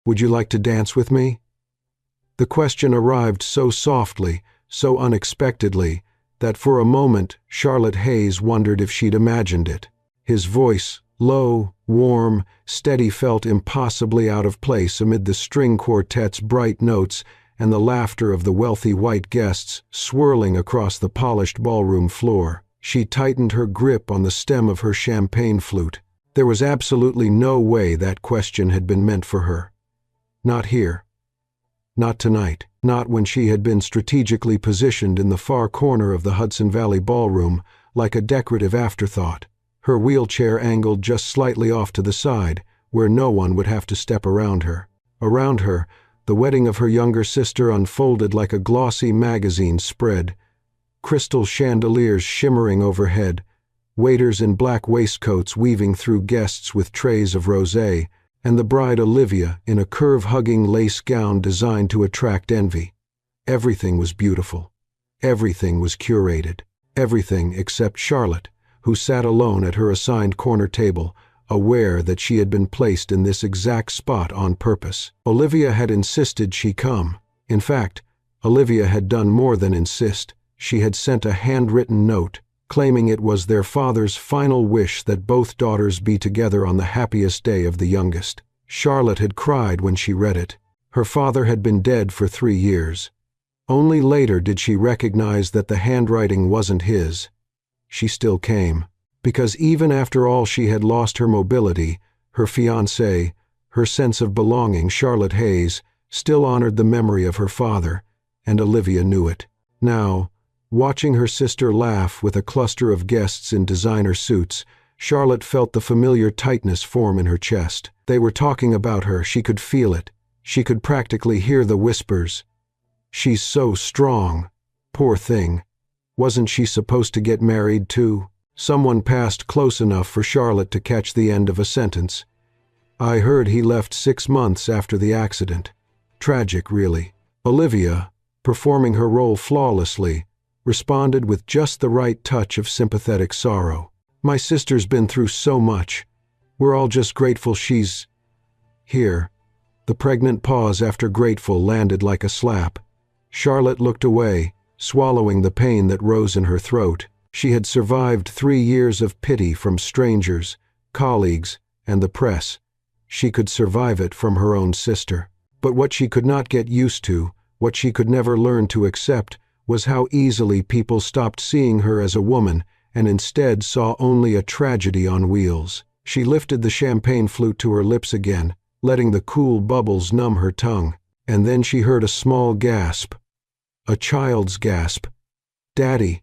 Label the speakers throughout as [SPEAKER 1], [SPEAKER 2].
[SPEAKER 1] "Would you like to dance with me?" The question arrived so softly, so unexpectedly, that for a moment Charlotte Hayes wondered if she'd imagined it. His voice, low, warm, steady, felt impossibly out of place amid the string quartet's bright notes and the laughter of the wealthy white guests swirling across the polished ballroom floor. She tightened her grip on the stem of her champagne flute. There was absolutely no way that question had been meant for her. Not here. Not tonight. Not when she had been strategically positioned in the far corner of the Hudson Valley Ballroom, like a decorative afterthought, her wheelchair angled just slightly off to the side, where no one would have to step around her. Around her, the wedding of her younger sister unfolded like a glossy magazine spread, crystal chandeliers shimmering overhead, waiters in black waistcoats weaving through guests with trays of rosé, and the bride Olivia in a curve-hugging lace gown designed to attract envy. Everything was beautiful. Everything was curated. Everything except Charlotte, who sat alone at her assigned corner table, aware that she had been placed in this exact spot on purpose. Olivia had insisted she come. In fact, Olivia had done more than insist. She had sent a handwritten note, claiming it was their father's final wish that both daughters be together on the happiest day of the youngest. Charlotte had cried when she read it. Her father had been dead for 3 years. Only later did she recognize that the handwriting wasn't his. She still came, because even after all she had lost her mobility, her fiancé, her sense of belonging, Charlotte Hayes, still honored the memory of her father, and Olivia knew it. Now, watching her sister laugh with a cluster of guests in designer suits, Charlotte felt the familiar tightness form in her chest. They were talking about her, she could feel it. She could practically hear the whispers. "She's so strong. Poor thing. Wasn't she supposed to get married too?" Someone passed close enough for Charlotte to catch the end of a sentence. "I heard he left 6 months after the accident. Tragic, really." Olivia, performing her role flawlessly, responded with just the right touch of sympathetic sorrow. "My sister's been through so much. We're all just grateful she's here." The pregnant pause after grateful landed like a slap. Charlotte looked away, swallowing the pain that rose in her throat. She had survived 3 years of pity from strangers, colleagues, and the press. She could survive it from her own sister. But what she could not get used to, what she could never learn to accept, was how easily people stopped seeing her as a woman and instead saw only a tragedy on wheels. She lifted the champagne flute to her lips again, letting the cool bubbles numb her tongue, and then she heard a small gasp. A child's gasp. "Daddy."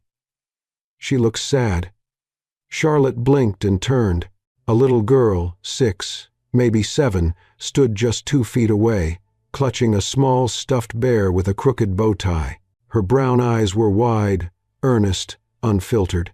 [SPEAKER 1] She looked sad. Charlotte blinked and turned. A little girl, 6, maybe 7, stood just 2 feet away, clutching a small stuffed bear with a crooked bow tie. Her brown eyes were wide, earnest, unfiltered.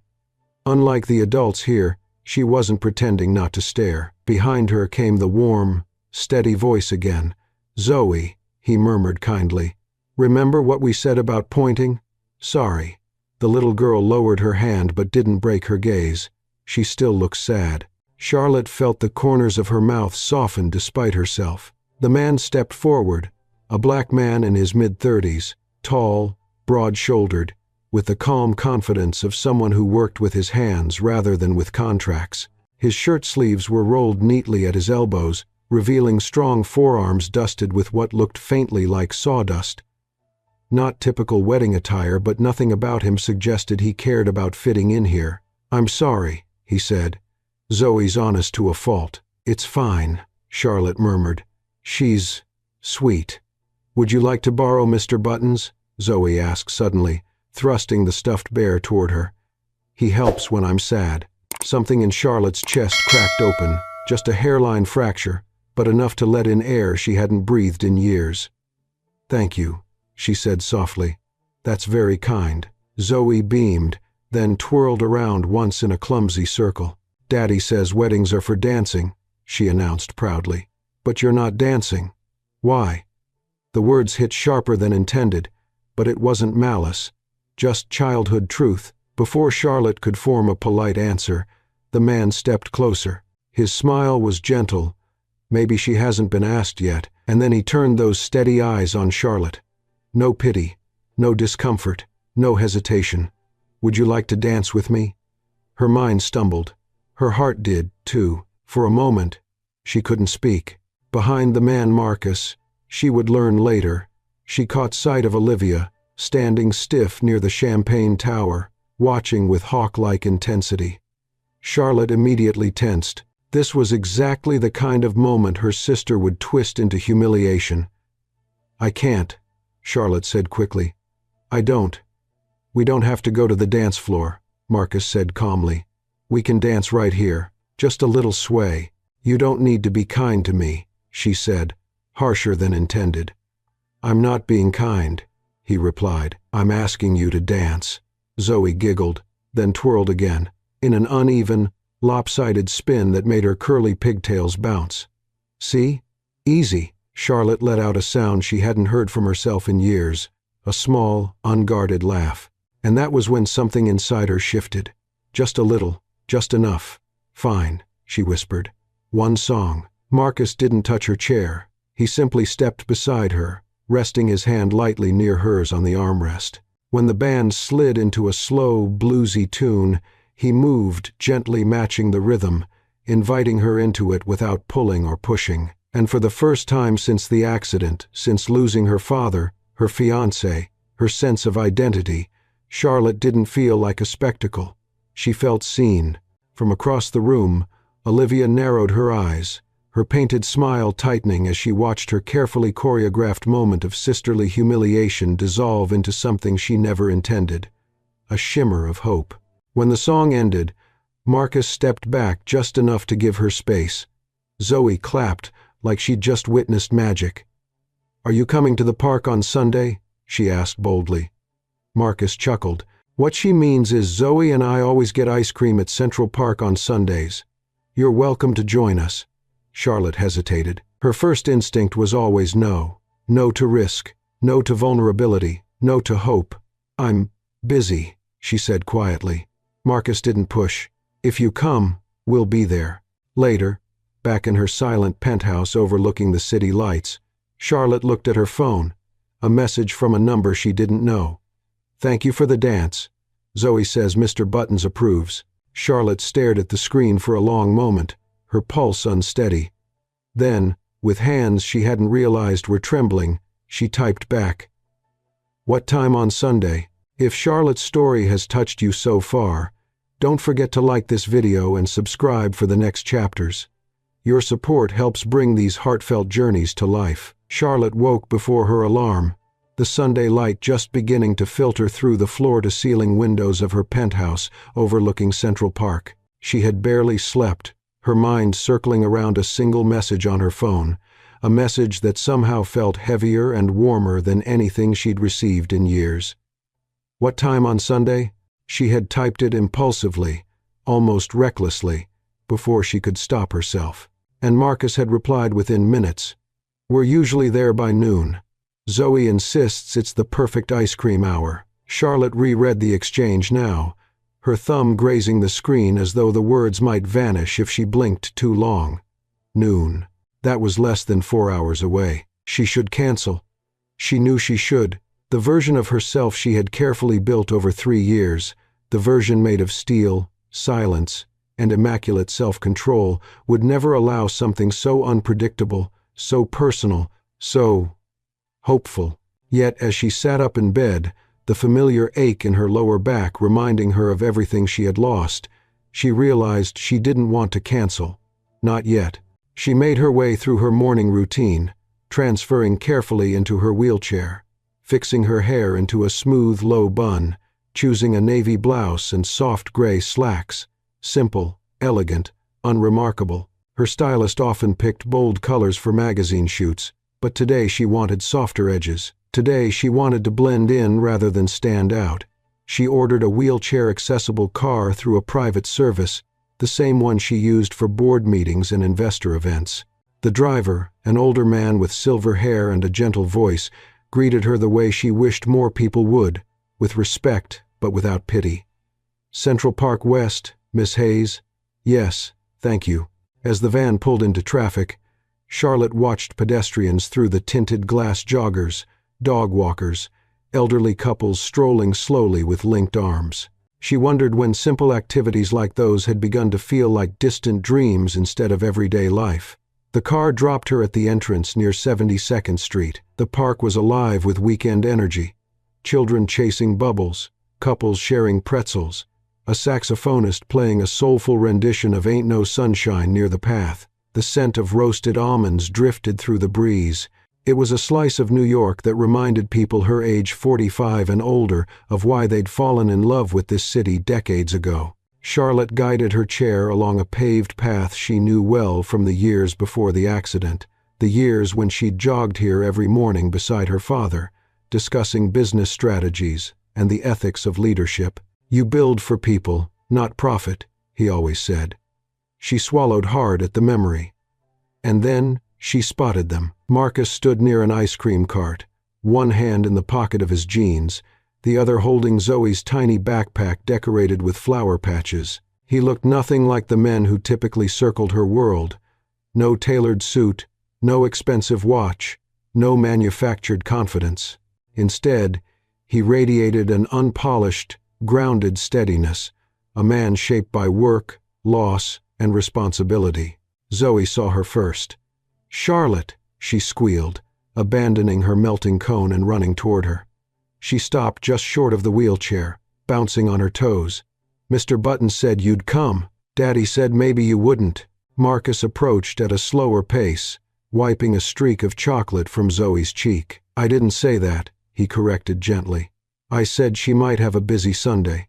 [SPEAKER 1] Unlike the adults here, she wasn't pretending not to stare. Behind her came the warm, steady voice again. "Zoe," he murmured kindly. "Remember what we said about pointing? Sorry." The little girl lowered her hand but didn't break her gaze. She still looked sad. Charlotte felt the corners of her mouth soften despite herself. The man stepped forward, a black man in his mid-30s, tall, broad-shouldered, with the calm confidence of someone who worked with his hands rather than with contracts. His shirt sleeves were rolled neatly at his elbows, revealing strong forearms dusted with what looked faintly like sawdust. Not typical wedding attire, but nothing about him suggested he cared about fitting in here. "I'm sorry," he said. "Zoe's honest to a fault." "It's fine," Charlotte murmured. "She's sweet." "Would you like to borrow Mr. Buttons?" Zoe asked suddenly, thrusting the stuffed bear toward her. "He helps when I'm sad." Something in Charlotte's chest cracked open, just a hairline fracture, but enough to let in air she hadn't breathed in years. "Thank you," she said softly. "That's very kind." Zoe beamed, then twirled around once in a clumsy circle. "Daddy says weddings are for dancing," she announced proudly. "But you're not dancing. Why?" The words hit sharper than intended, but it wasn't malice, just childhood truth. Before Charlotte could form a polite answer, the man stepped closer. His smile was gentle, Maybe she hasn't been asked yet. And then he turned those steady eyes on Charlotte. No pity, no discomfort, no hesitation. Would you like to dance with me? Her mind stumbled. Her heart did, too. For a moment, she couldn't speak. Behind the man Marcus, she would learn later, she caught sight of Olivia, standing stiff near the champagne tower, watching with hawk-like intensity. Charlotte immediately tensed. This was exactly the kind of moment her sister would twist into humiliation. "I can't," Charlotte said quickly. "I don't." "We don't have to go to the dance floor," Marcus said calmly. "We can dance right here, just a little sway." "You don't need to be kind to me," she said, harsher than intended. "I'm not being kind," he replied. "I'm asking you to dance." Zoe giggled, then twirled again, in an uneven, lopsided spin that made her curly pigtails bounce. "See? Easy." Charlotte let out a sound she hadn't heard from herself in years, a small, unguarded laugh. And that was when something inside her shifted. "Just a little, just enough." "Fine," she whispered. "One song." Marcus didn't touch her chair. He simply stepped beside her, resting his hand lightly near hers on the armrest. When the band slid into a slow, bluesy tune, he moved, gently matching the rhythm, inviting her into it without pulling or pushing. And for the first time since the accident, since losing her father, her fiancé, her sense of identity, Charlotte didn't feel like a spectacle. She felt seen. From across the room, Olivia narrowed her eyes, her painted smile tightening as she watched her carefully choreographed moment of sisterly humiliation dissolve into something she never intended, a shimmer of hope. When the song ended, Marcus stepped back just enough to give her space. Zoe clapped like she'd just witnessed magic. "Are you coming to the park on Sunday?" she asked boldly. Marcus chuckled. "What she means is Zoe and I always get ice cream at Central Park on Sundays. You're welcome to join us." Charlotte hesitated. Her first instinct was always no. No to risk, no to vulnerability, no to hope. "I'm busy," she said quietly. Marcus didn't push. "If you come, we'll be there." Later, back in her silent penthouse overlooking the city lights, Charlotte looked at her phone, a message from a number she didn't know. "Thank you for the dance. Zoe says Mr. Buttons approves." Charlotte stared at the screen for a long moment, her pulse unsteady. Then, with hands she hadn't realized were trembling, she typed back, "What time on Sunday?" If Charlotte's story has touched you so far, don't forget to like this video and subscribe for the next chapters. Your support helps bring these heartfelt journeys to life. Charlotte woke before her alarm, the Sunday light just beginning to filter through the floor-to-ceiling windows of her penthouse overlooking Central Park. She had barely slept, her mind circling around a single message on her phone, a message that somehow felt heavier and warmer than anything she'd received in years. What time on Sunday? She had typed it impulsively, almost recklessly, before she could stop herself. And Marcus had replied within minutes. "We're usually there by noon. Zoe insists it's the perfect ice cream hour." Charlotte reread the exchange now, her thumb grazing the screen as though the words might vanish if she blinked too long. Noon. That was less than 4 hours away. She should cancel. She knew she should. The version of herself she had carefully built over 3 years, the version made of steel, silence, and immaculate self-control, would never allow something so unpredictable, so personal, so hopeful. Yet as she sat up in bed, the familiar ache in her lower back reminding her of everything she had lost, she realized she didn't want to cancel. Not yet. She made her way through her morning routine, transferring carefully into her wheelchair, fixing her hair into a smooth, low bun, choosing a navy blouse and soft gray slacks. Simple, elegant, unremarkable. Her stylist often picked bold colors for magazine shoots, but today she wanted softer edges. Today she wanted to blend in rather than stand out. She ordered a wheelchair-accessible car through a private service, the same one she used for board meetings and investor events. The driver, an older man with silver hair and a gentle voice, greeted her the way she wished more people would, with respect but without pity. "Central Park West, Miss Hayes?" "Yes, thank you." As the van pulled into traffic, Charlotte watched pedestrians through the tinted glass, joggers, dog walkers, elderly couples strolling slowly with linked arms. She wondered when simple activities like those had begun to feel like distant dreams instead of everyday life. The car dropped her at the entrance near 72nd Street. The park was alive with weekend energy. Children chasing bubbles, couples sharing pretzels, a saxophonist playing a soulful rendition of Ain't No Sunshine near the path. The scent of roasted almonds drifted through the breeze. It was a slice of New York that reminded people her age 45 and older of why they'd fallen in love with this city decades ago. Charlotte guided her chair along a paved path she knew well from the years before the accident, the years when she'd jogged here every morning beside her father, discussing business strategies and the ethics of leadership. "You build for people, not profit," he always said. She swallowed hard at the memory. And then she spotted them. Marcus stood near an ice cream cart, one hand in the pocket of his jeans, the other holding Zoe's tiny backpack decorated with flower patches. He looked nothing like the men who typically circled her world. No tailored suit, no expensive watch, no manufactured confidence. Instead, he radiated an unpolished, grounded steadiness, a man shaped by work, loss, and responsibility. Zoe saw her first. "Charlotte," she squealed, abandoning her melting cone and running toward her. She stopped just short of the wheelchair, bouncing on her toes. "Mr. Button said you'd come. Daddy said maybe you wouldn't." Marcus approached at a slower pace, wiping a streak of chocolate from Zoe's cheek. "I didn't say that," he corrected gently. "I said she might have a busy Sunday."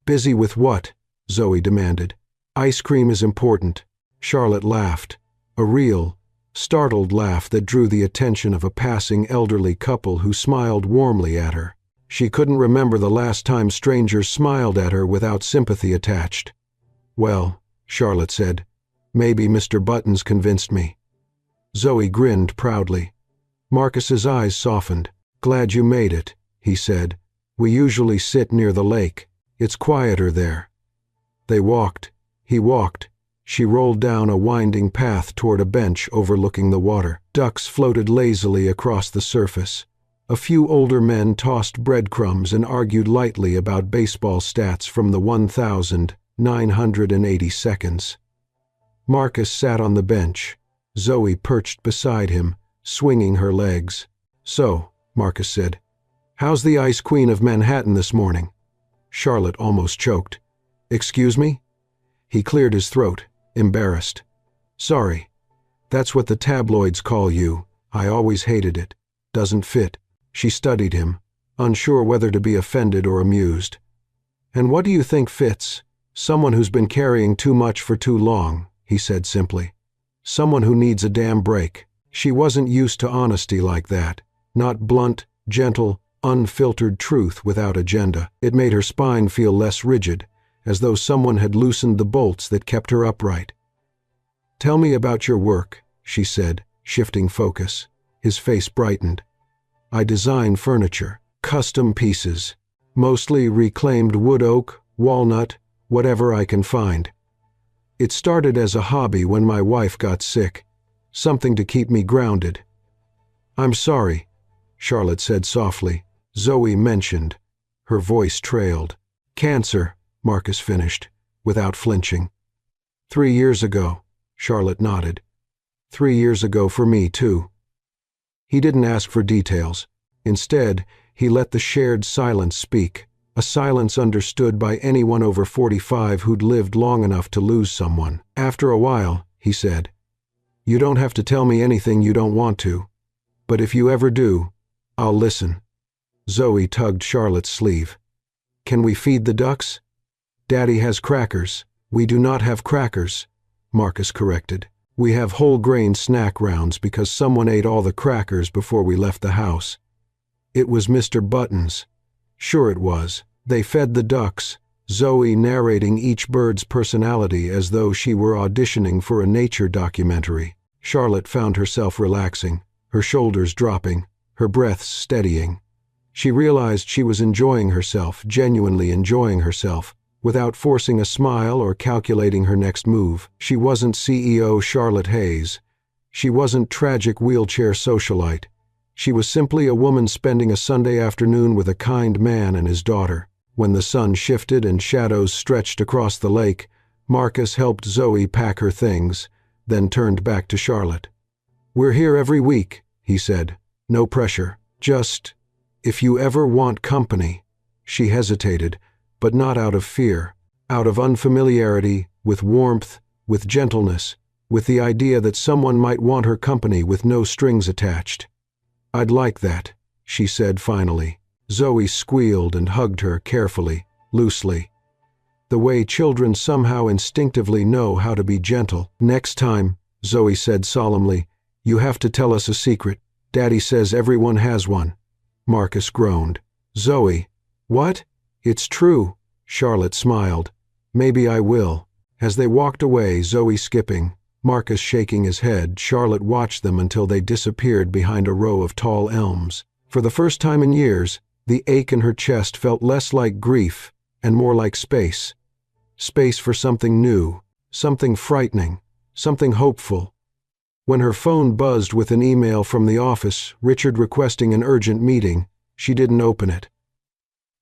[SPEAKER 1] "Busy with what?" Zoe demanded. "Ice cream is important." Charlotte laughed, a real, startled laugh that drew the attention of a passing elderly couple who smiled warmly at her. She couldn't remember the last time strangers smiled at her without sympathy attached. "Well," Charlotte said, "maybe Mr. Button's convinced me." Zoe grinned proudly. Marcus's eyes softened. "Glad you made it," he said. "We usually sit near the lake. It's quieter there." They walked. He walked. She rolled down a winding path toward a bench overlooking the water. Ducks floated lazily across the surface. A few older men tossed breadcrumbs and argued lightly about baseball stats from the 1,980 seconds. Marcus sat on the bench. Zoe perched beside him, swinging her legs. "So," Marcus said, "how's the Ice Queen of Manhattan this morning?" Charlotte almost choked. "Excuse me?" He cleared his throat, embarrassed. "Sorry. That's what the tabloids call you. I always hated it. Doesn't fit." She studied him, unsure whether to be offended or amused. "And what do you think fits? Someone who's been carrying too much for too long," he said simply. "Someone who needs a damn break." She wasn't used to honesty like that, not blunt, gentle, unfiltered truth without agenda. It made her spine feel less rigid, as though someone had loosened the bolts that kept her upright. "Tell me about your work," she said, shifting focus. His face brightened. "I design furniture, custom pieces, mostly reclaimed wood, oak, walnut, whatever I can find. It started as a hobby when my wife got sick, something to keep me grounded." "I'm sorry," Charlotte said softly. Zoe mentioned. Her voice trailed. "Cancer," Marcus finished, without flinching. 3 years ago," Charlotte nodded. 3 years ago for me, too." He didn't ask for details. Instead, he let the shared silence speak, a silence understood by anyone over 45 who'd lived long enough to lose someone. "After a while," he said, "you don't have to tell me anything you don't want to. But if you ever do, I'll listen." Zoe tugged Charlotte's sleeve. "Can we feed the ducks?" "Daddy has crackers." "We do not have crackers," Marcus corrected. "We have whole grain snack rounds because someone ate all the crackers before we left the house." It was Mr. Button's. Sure it was. They fed the ducks, Zoe narrating each bird's personality as though she were auditioning for a nature documentary. Charlotte found herself relaxing, her shoulders dropping, her breath steadying. She realized she was enjoying herself, genuinely enjoying herself, without forcing a smile or calculating her next move. She wasn't CEO Charlotte Hayes. She wasn't tragic wheelchair socialite. She was simply a woman spending a Sunday afternoon with a kind man and his daughter. When the sun shifted and shadows stretched across the lake, Marcus helped Zoe pack her things, then turned back to Charlotte. "We're here every week," he said. "No pressure. Just, if you ever want company." She hesitated, but not out of fear. Out of unfamiliarity, with warmth, with gentleness, with the idea that someone might want her company with no strings attached. "I'd like that," she said finally. Zoe squealed and hugged her carefully, loosely. The way children somehow instinctively know how to be gentle. "Next time," Zoe said solemnly, "you have to tell us a secret. Daddy says everyone has one." Marcus groaned. "Zoe." "What?" "It's true," Charlotte smiled. "Maybe I will." As they walked away, Zoe skipping, Marcus shaking his head, Charlotte watched them until they disappeared behind a row of tall elms. For the first time in years, the ache in her chest felt less like grief and more like space. Space for something new, something frightening, something hopeful. When her phone buzzed with an email from the office, Richard requesting an urgent meeting, she didn't open it.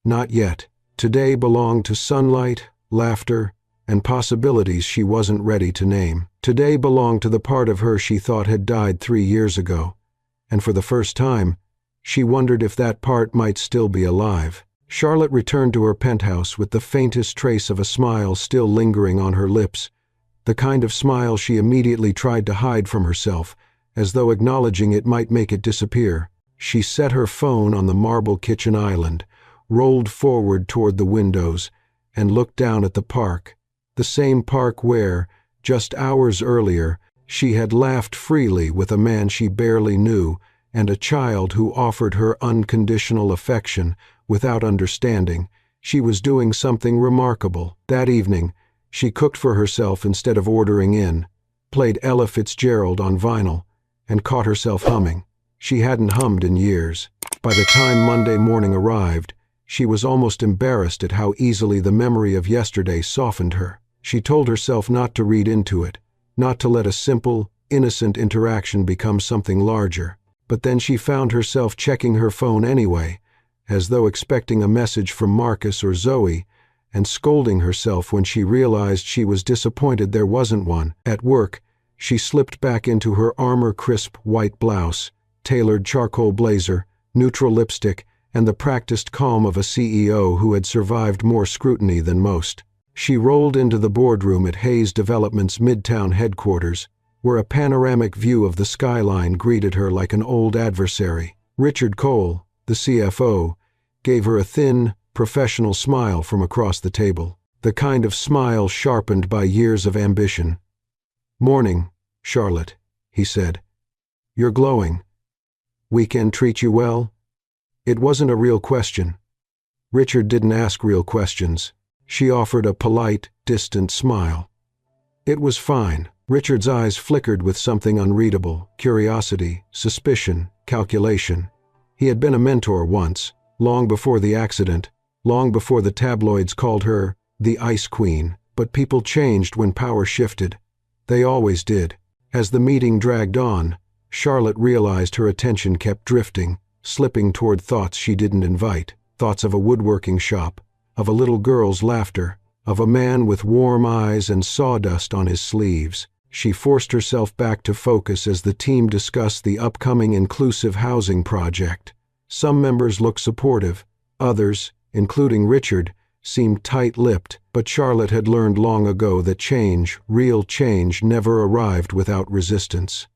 [SPEAKER 1] Not yet. Today belonged to sunlight, laughter, and possibilities she wasn't ready to name. Today belonged to the part of her she thought had died 3 years ago, and for the first time, she wondered if that part might still be alive. Charlotte returned to her penthouse with the faintest trace of a smile still lingering on her lips, the kind of smile she immediately tried to hide from herself, as though acknowledging it might make it disappear. She set her phone on the marble kitchen island, rolled forward toward the windows, and looked down at the park, the same park where, just hours earlier, she had laughed freely with a man she barely knew and a child who offered her unconditional affection without understanding. She was doing something remarkable. That evening, she cooked for herself instead of ordering in, played Ella Fitzgerald on vinyl, and caught herself humming. She hadn't hummed in years. By the time Monday morning arrived, she was almost embarrassed at how easily the memory of yesterday softened her. She told herself not to read into it, not to let a simple, innocent interaction become something larger. But then she found herself checking her phone anyway, as though expecting a message from Marcus or Zoe, and scolding herself when she realized she was disappointed there wasn't one. At work, she slipped back into her armor-crisp white blouse, tailored charcoal blazer, neutral lipstick, and the practiced calm of a CEO who had survived more scrutiny than most. She rolled into the boardroom at Hayes Development's Midtown headquarters, where a panoramic view of the skyline greeted her like an old adversary. Richard Cole, the CFO, gave her a thin, professional smile from across the table, the kind of smile sharpened by years of ambition. "Morning, Charlotte," he said. "You're glowing. Weekend treat you well?" It wasn't a real question. Richard didn't ask real questions. She offered a polite, distant smile. It was fine. Richard's eyes flickered with something unreadable, curiosity, suspicion, calculation. He had been a mentor once, long before the accident, long before the tabloids called her the Ice Queen, but people changed when power shifted. They always did. As the meeting dragged on, Charlotte realized her attention kept drifting, slipping toward thoughts she didn't invite, thoughts of a woodworking shop, of a little girl's laughter, of a man with warm eyes and sawdust on his sleeves. She forced herself back to focus as the team discussed the upcoming inclusive housing project. Some members looked supportive, others, including Richard, seemed tight-lipped, but Charlotte had learned long ago that change, real change, never arrived without resistance.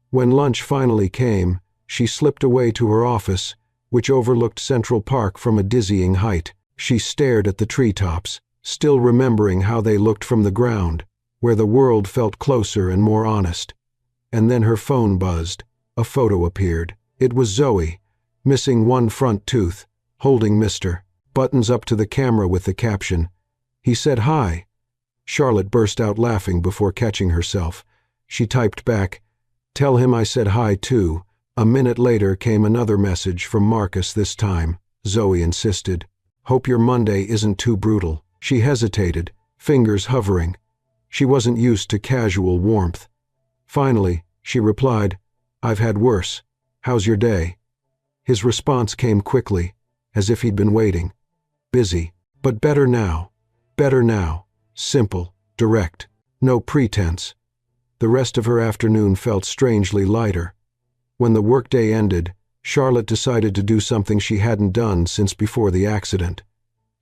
[SPEAKER 1] When lunch finally came, she slipped away to her office, which overlooked Central Park from a dizzying height. She stared at the treetops, still remembering how they looked from the ground, where the world felt closer and more honest. And then her phone buzzed. A photo appeared. It was Zoe, missing one front tooth, holding Mr. Buttons up to the camera with the caption, "He said hi." Charlotte burst out laughing before catching herself. She typed back, "Tell him I said hi too." A minute later came another message from Marcus this time. Zoe insisted, "Hope your Monday isn't too brutal." She hesitated, fingers hovering. She wasn't used to casual warmth. Finally, She replied, "I've had worse. How's your day?" His response came quickly, as if he'd been waiting. "Busy, but better now. Better now." Simple, direct, no pretense. The rest of her afternoon felt strangely lighter. When the workday ended, Charlotte decided to do something she hadn't done since before the accident.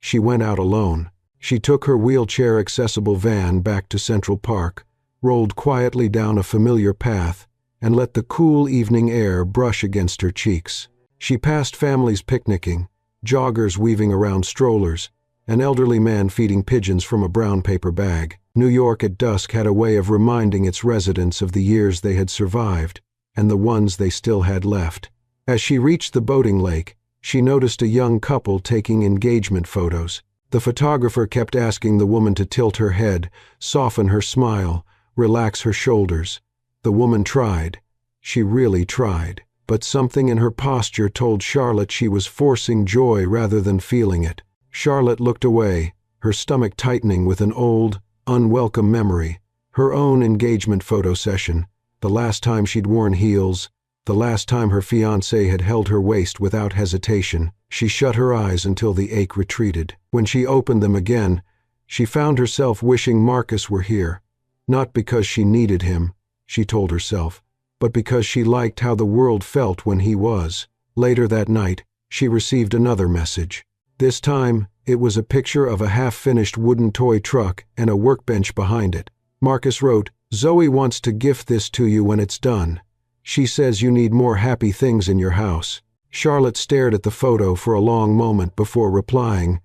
[SPEAKER 1] She went out alone. She took her wheelchair-accessible van back to Central Park, rolled quietly down a familiar path, and let the cool evening air brush against her cheeks. She passed families picnicking, joggers weaving around strollers, an elderly man feeding pigeons from a brown paper bag. New York at dusk had a way of reminding its residents of the years they had survived and the ones they still had left. As she reached the boating lake, she noticed a young couple taking engagement photos. The photographer kept asking the woman to tilt her head, soften her smile, relax her shoulders. The woman tried. She really tried. But something in her posture told Charlotte she was forcing joy rather than feeling it. Charlotte looked away, her stomach tightening with an old, unwelcome memory. Her own engagement photo session, the last time she'd worn heels, the last time her fiancé had held her waist without hesitation. She shut her eyes until the ache retreated. When she opened them again, she found herself wishing Marcus were here. Not because she needed him, she told herself, but because she liked how the world felt when he was. Later that night, she received another message. This time, it was a picture of a half-finished wooden toy truck and a workbench behind it. Marcus wrote, "Zoe wants to gift this to you when it's done. She says you need more happy things in your house." Charlotte stared at the photo for a long moment before replying,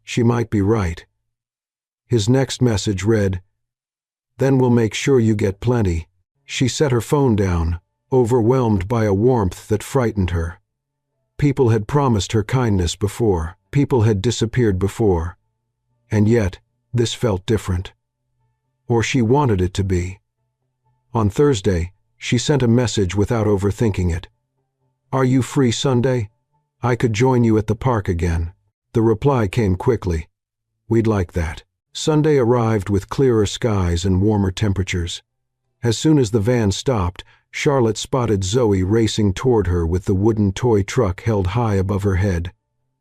[SPEAKER 1] "She might be right." His next message read, "Then we'll make sure you get plenty." She set her phone down, overwhelmed by a warmth that frightened her. People had promised her kindness before. People had disappeared before. And yet, this felt different. Or she wanted it to be. On Thursday, she sent a message without overthinking it. "Are you free Sunday? I could join you at the park again." The reply came quickly. "We'd like that." Sunday arrived with clearer skies and warmer temperatures. As soon as the van stopped, Charlotte spotted Zoe racing toward her with the wooden toy truck held high above her head.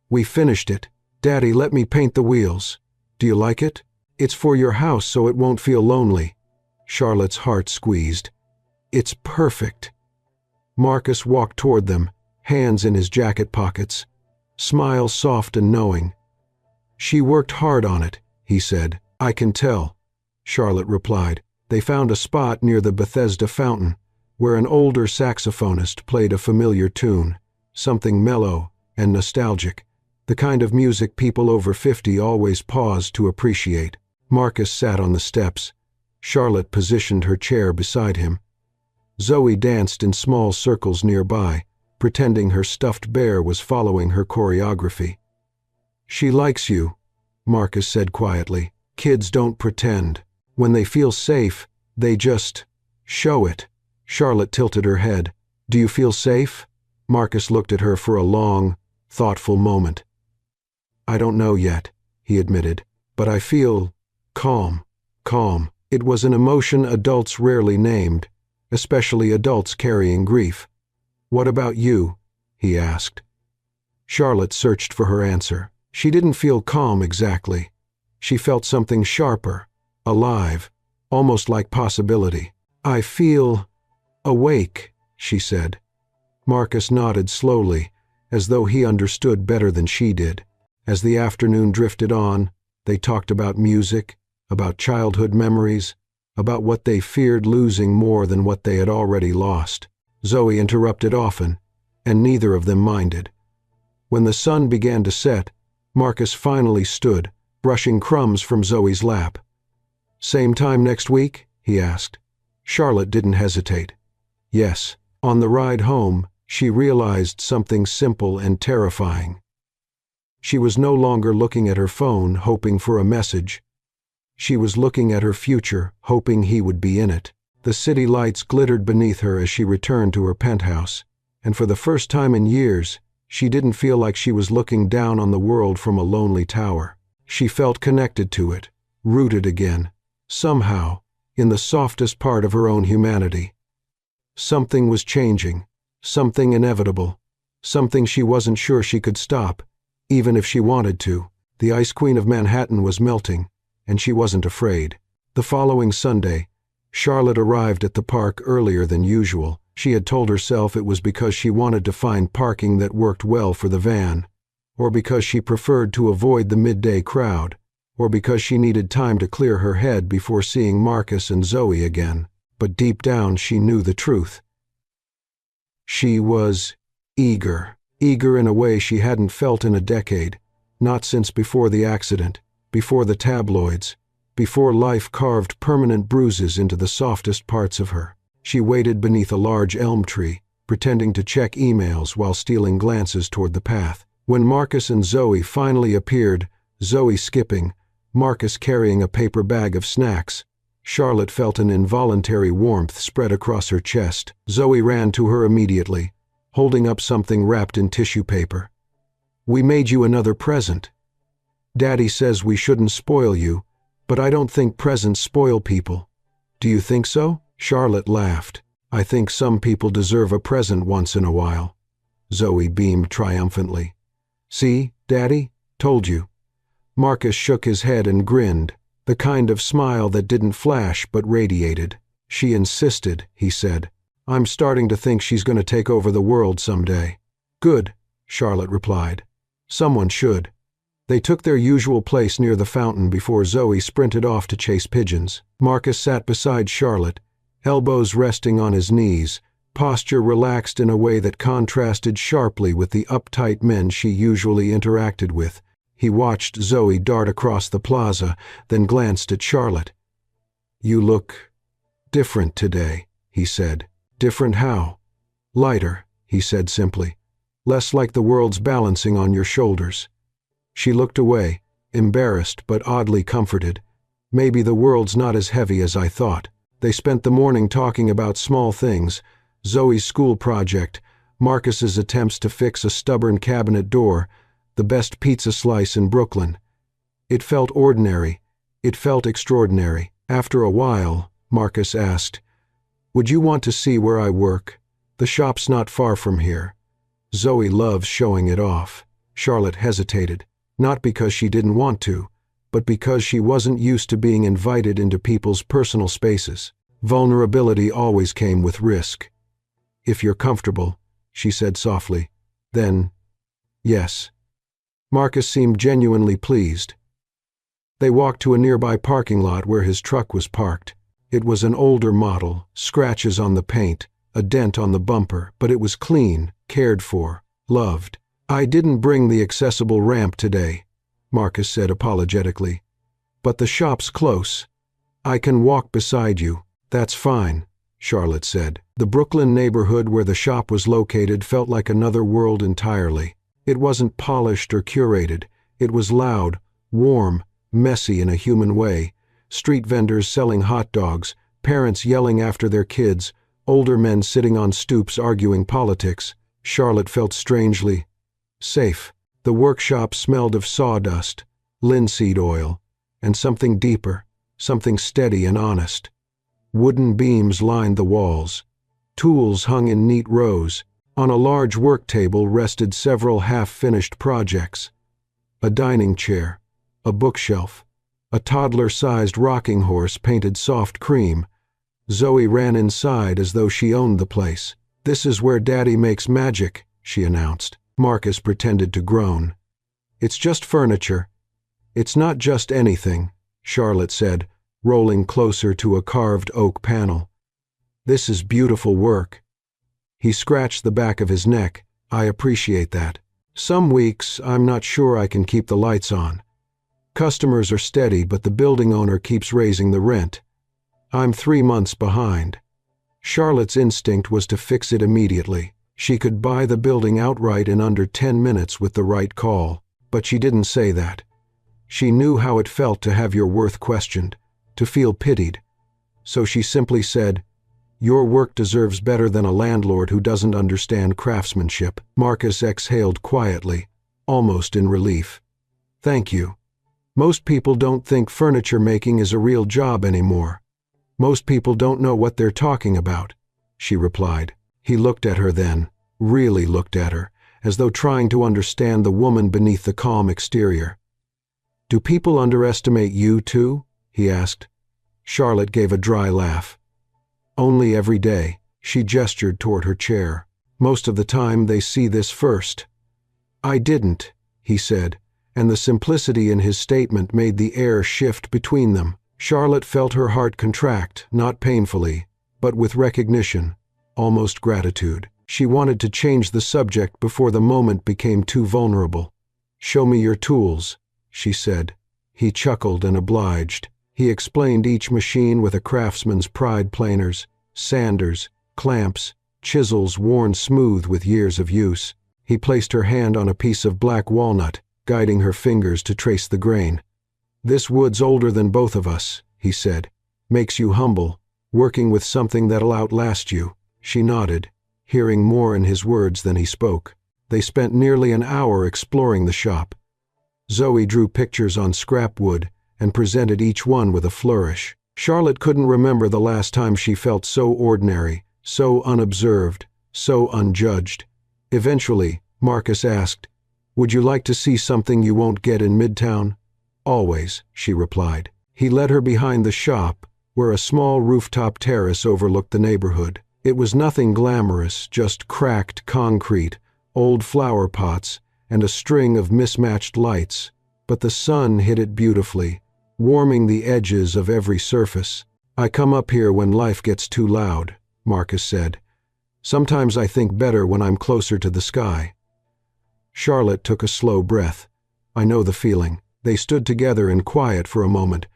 [SPEAKER 1] "We finished it. Daddy let me paint the wheels. Do you like it? It's for your house so it won't feel lonely." Charlotte's heart squeezed. "It's perfect." Marcus walked toward them, hands in his jacket pockets, smile soft and knowing. "She worked hard on it," he said. "I can tell," Charlotte replied. They found a spot near the Bethesda fountain, where an older saxophonist played a familiar tune, something mellow and nostalgic, the kind of music people over 50 always pause to appreciate. Marcus sat on the steps. Charlotte positioned her chair beside him. Zoe danced in small circles nearby, pretending her stuffed bear was following her choreography. "She likes you," Marcus said quietly. "Kids don't pretend. When they feel safe, they just show it." Charlotte tilted her head. "Do you feel safe?" Marcus looked at her for a long, thoughtful moment. "I don't know yet," he admitted, "but I feel calm." Calm. It was an emotion adults rarely named, especially adults carrying grief. "What about you?" he asked. Charlotte searched for her answer. She didn't feel calm exactly. She felt something sharper, alive, almost like possibility. "I feel awake," she said. Marcus nodded slowly, as though he understood better than she did. As the afternoon drifted on, they talked about music, about childhood memories, about what they feared losing more than what they had already lost. Zoe interrupted often, and neither of them minded. When the sun began to set, Marcus finally stood, brushing crumbs from Zoe's lap. "Same time next week?" he asked. Charlotte didn't hesitate. Yes. On the ride home, she realized something simple and terrifying. She was no longer looking at her phone, hoping for a message. She was looking at her future, hoping he would be in it. The city lights glittered beneath her as she returned to her penthouse, and for the first time in years, she didn't feel like she was looking down on the world from a lonely tower. She felt connected to it, rooted again, somehow, in the softest part of her own humanity. Something was changing, something inevitable, something she wasn't sure she could stop, even if she wanted to. The Ice Queen of Manhattan was melting, and she wasn't afraid. The following Sunday, Charlotte arrived at the park earlier than usual. She had told herself it was because she wanted to find parking that worked well for the van, or because she preferred to avoid the midday crowd, or because she needed time to clear her head before seeing Marcus and Zoe again. But deep down she knew the truth. She was eager in a way she hadn't felt in a decade, not since before the accident, before the tabloids, before life carved permanent bruises into the softest parts of her. She waited beneath a large elm tree, pretending to check emails while stealing glances toward the path. When Marcus and Zoe finally appeared, Zoe skipping, Marcus carrying a paper bag of snacks, Charlotte felt an involuntary warmth spread across her chest. Zoe ran to her immediately, holding up something wrapped in tissue paper. "We made you another present. Daddy says we shouldn't spoil you, but I don't think presents spoil people. Do you think so?" Charlotte laughed. "I think some people deserve a present once in a while." Zoe beamed triumphantly. "See, Daddy? Told you." Marcus shook his head and grinned, the kind of smile that didn't flash but radiated. "She insisted," he said. "I'm starting to think she's going to take over the world someday." "Good," Charlotte replied. "Someone should." They took their usual place near the fountain before Zoe sprinted off to chase pigeons. Marcus sat beside Charlotte, elbows resting on his knees, posture relaxed in a way that contrasted sharply with the uptight men she usually interacted with. He watched Zoe dart across the plaza, then glanced at Charlotte. "You look different today," he said. "Different how?" "Lighter," he said simply. "Less like the world's balancing on your shoulders." She looked away, embarrassed but oddly comforted. "Maybe the world's not as heavy as I thought." They spent the morning talking about small things, Zoe's school project, Marcus's attempts to fix a stubborn cabinet door, the best pizza slice in Brooklyn. It felt ordinary. It felt extraordinary. After a while, Marcus asked, "Would you want to see where I work? The shop's not far from here." Zoe loves showing it off. Charlotte hesitated, not because she didn't want to, but because she wasn't used to being invited into people's personal spaces. Vulnerability always came with risk. "If you're comfortable," she said softly, "then, yes." Marcus seemed genuinely pleased. They walked to a nearby parking lot where his truck was parked. It was an older model, scratches on the paint, a dent on the bumper, but it was clean, cared for, loved. "I didn't bring the accessible ramp today," Marcus said apologetically. "But the shop's close. I can walk beside you." "That's fine," Charlotte said. The Brooklyn neighborhood where the shop was located felt like another world entirely. It wasn't polished or curated. It was loud, warm, messy in a human way. Street vendors selling hot dogs, parents yelling after their kids, older men sitting on stoops arguing politics. Charlotte felt strangely safe. The workshop smelled of sawdust, linseed oil, and something deeper, something steady and honest. Wooden beams lined the walls. Tools hung in neat rows. On a large work table rested several half-finished projects. A dining chair, a bookshelf, a toddler-sized rocking horse painted soft cream. Zoe ran inside as though she owned the place. "This is where Daddy makes magic," she announced. Marcus pretended to groan. "It's just furniture. It's not just anything," Charlotte said, rolling closer to a carved oak panel. "This is beautiful work." He scratched the back of his neck. "I appreciate that. Some weeks I'm not sure I can keep the lights on. Customers are steady, but the building owner keeps raising the rent. I'm 3 months behind." Charlotte's instinct was to fix it immediately. She could buy the building outright in under 10 minutes with the right call, but she didn't say that. She knew how it felt to have your worth questioned, to feel pitied. So she simply said, "Your work deserves better than a landlord who doesn't understand craftsmanship." Marcus exhaled quietly, almost in relief. "Thank you. Most people don't think furniture making is a real job anymore." Most people don't know what they're talking about, she replied. He looked at her then, really looked at her, as though trying to understand the woman beneath the calm exterior. Do people underestimate you too? He asked. Charlotte gave a dry laugh. Only every day, she gestured toward her chair. Most of the time they see this first. I didn't, he said, and the simplicity in his statement made the air shift between them. Charlotte felt her heart contract, not painfully, but with recognition, almost gratitude. She wanted to change the subject before the moment became too vulnerable. Show me your tools, she said. He chuckled and obliged. He explained each machine with a craftsman's pride: planers, sanders, clamps, chisels worn smooth with years of use. He placed her hand on a piece of black walnut, guiding her fingers to trace the grain. This wood's older than both of us, he said. Makes you humble, working with something that'll outlast you. She nodded, hearing more in his words than he spoke. They spent nearly an hour exploring the shop. Zoe drew pictures on scrap wood and presented each one with a flourish. Charlotte couldn't remember the last time she felt so ordinary, so unobserved, so unjudged. Eventually, Marcus asked, "Would you like to see something you won't get in Midtown?" "Always," she replied. He led her behind the shop, where a small rooftop terrace overlooked the neighborhood. It was nothing glamorous, just cracked concrete, old flower pots, and a string of mismatched lights. But the sun hit it beautifully, warming the edges of every surface. "I come up here when life gets too loud," Marcus said. "Sometimes I think better when I'm closer to the sky." Charlotte took a slow breath. "I know the feeling." They stood together in quiet for a moment,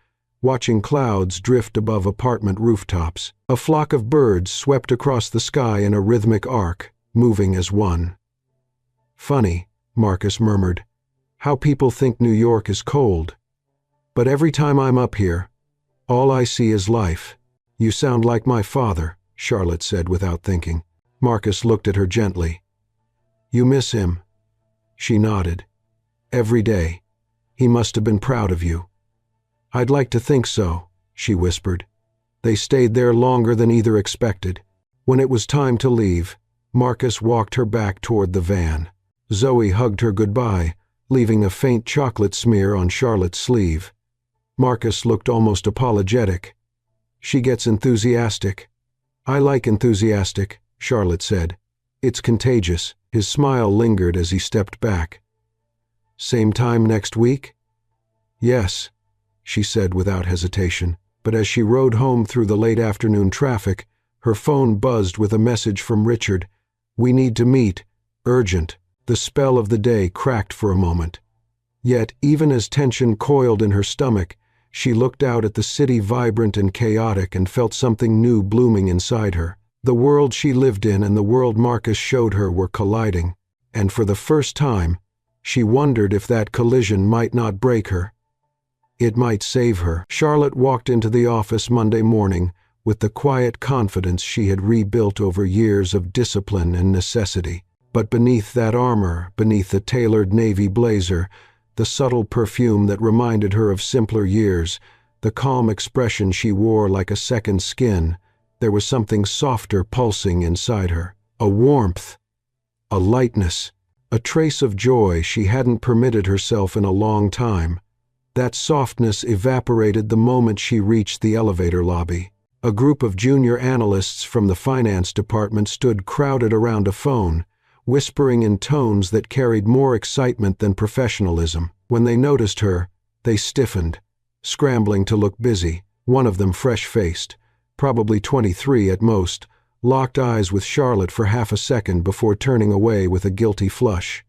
[SPEAKER 1] watching clouds drift above apartment rooftops. A flock of birds swept across the sky in a rhythmic arc, moving as one. "Funny," Marcus murmured, "how people think New York is cold. But every time I'm up here, all I see is life." "You sound like my father," Charlotte said without thinking. Marcus looked at her gently. "You miss him?" She nodded. "Every day. He must have been proud of you." "I'd like to think so," she whispered. They stayed there longer than either expected. When it was time to leave, Marcus walked her back toward the van. Zoe hugged her goodbye, leaving a faint chocolate smear on Charlotte's sleeve. Marcus looked almost apologetic. "She gets enthusiastic." "I like enthusiastic," Charlotte said. "It's contagious." His smile lingered as he stepped back. "Same time next week?" "Yes," she said without hesitation. But as she rode home through the late afternoon traffic, her phone buzzed with a message from Richard. "We need to meet. Urgent." The spell of the day cracked for a moment. Yet, even as tension coiled in her stomach, she looked out at the city vibrant and chaotic and felt something new blooming inside her. The world she lived in and the world Marcus showed her were colliding, and for the first time, she wondered if that collision might not break her. It might save her. Charlotte walked into the office Monday morning with the quiet confidence she had rebuilt over years of discipline and necessity. But beneath that armor, beneath the tailored navy blazer, the subtle perfume that reminded her of simpler years, the calm expression she wore like a second skin, there was something softer pulsing inside her. A warmth, a lightness, a trace of joy she hadn't permitted herself in a long time. That softness evaporated the moment she reached the elevator lobby. A group of junior analysts from the finance department stood crowded around a phone, whispering in tones that carried more excitement than professionalism. When they noticed her, they stiffened, scrambling to look busy. One of them, fresh-faced, probably 23 at most, locked eyes with Charlotte for half a second before turning away with a guilty flush.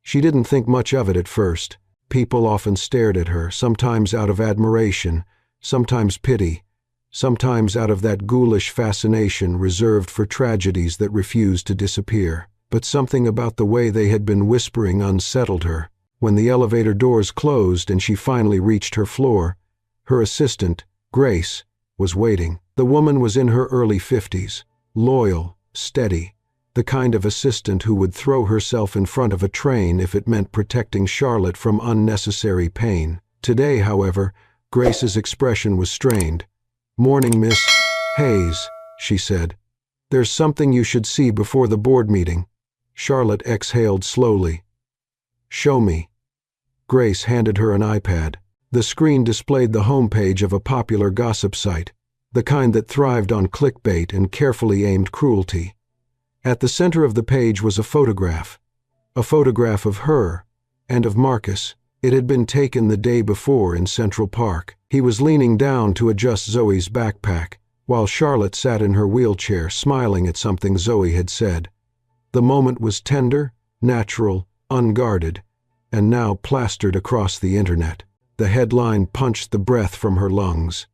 [SPEAKER 1] She didn't think much of it at first. People often stared at her, sometimes out of admiration, sometimes pity, sometimes out of that ghoulish fascination reserved for tragedies that refused to disappear. But something about the way they had been whispering unsettled her. When the elevator doors closed and she finally reached her floor, her assistant, Grace, was waiting. The woman was in her early 50s, loyal, steady, the kind of assistant who would throw herself in front of a train if it meant protecting Charlotte from unnecessary pain. Today, however, Grace's expression was strained. "Morning, miss," "Hayes," she said, "there's something you should see before the board meeting." Charlotte exhaled slowly. "Show me." Grace handed her an iPad. The screen displayed the homepage of a popular gossip site, the kind that thrived on clickbait and carefully aimed cruelty. At the center of the page was a photograph of her and of Marcus. It had been taken the day before in Central Park. He was leaning down to adjust Zoe's backpack, while Charlotte sat in her wheelchair smiling at something Zoe had said. The moment was tender, natural, unguarded, and now plastered across the internet. The headline punched the breath from her lungs.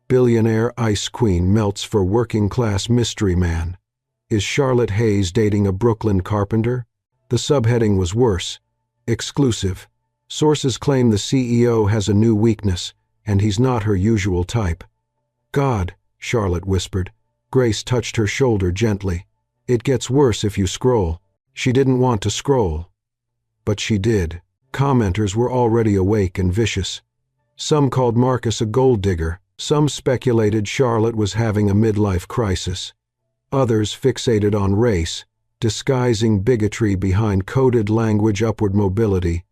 [SPEAKER 1] "Billionaire Ice Queen melts for working-class mystery man. Is Charlotte Hayes dating a Brooklyn carpenter?" The subheading was worse. "Exclusive. Sources claim the CEO has a new weakness, and he's not her usual type." "God," Charlotte whispered. Grace touched her shoulder gently. "It gets worse if you scroll." She didn't want to scroll, but she did. Commenters were already awake and vicious. Some called Marcus a gold digger. Some speculated Charlotte was having a midlife crisis. Others fixated on race, disguising bigotry behind coded language. Upward mobility,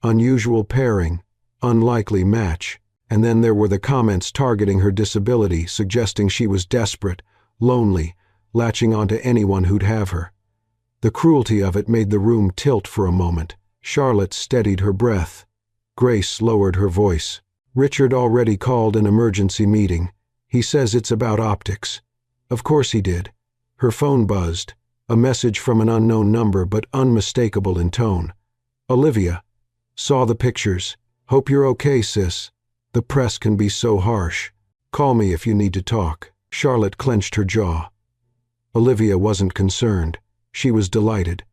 [SPEAKER 1] unusual pairing, unlikely match. And then there were the comments targeting her disability, suggesting she was desperate, lonely, latching onto anyone who'd have her. The cruelty of it made the room tilt for a moment. Charlotte steadied her breath. Grace lowered her voice. "Richard already called an emergency meeting. He says it's about optics." Of course he did. Her phone buzzed. A message from an unknown number, but unmistakable in tone. "Olivia. Saw the pictures. Hope you're okay, sis. The press can be so harsh. Call me if you need to talk." Charlotte clenched her jaw. Olivia wasn't concerned. She was delighted.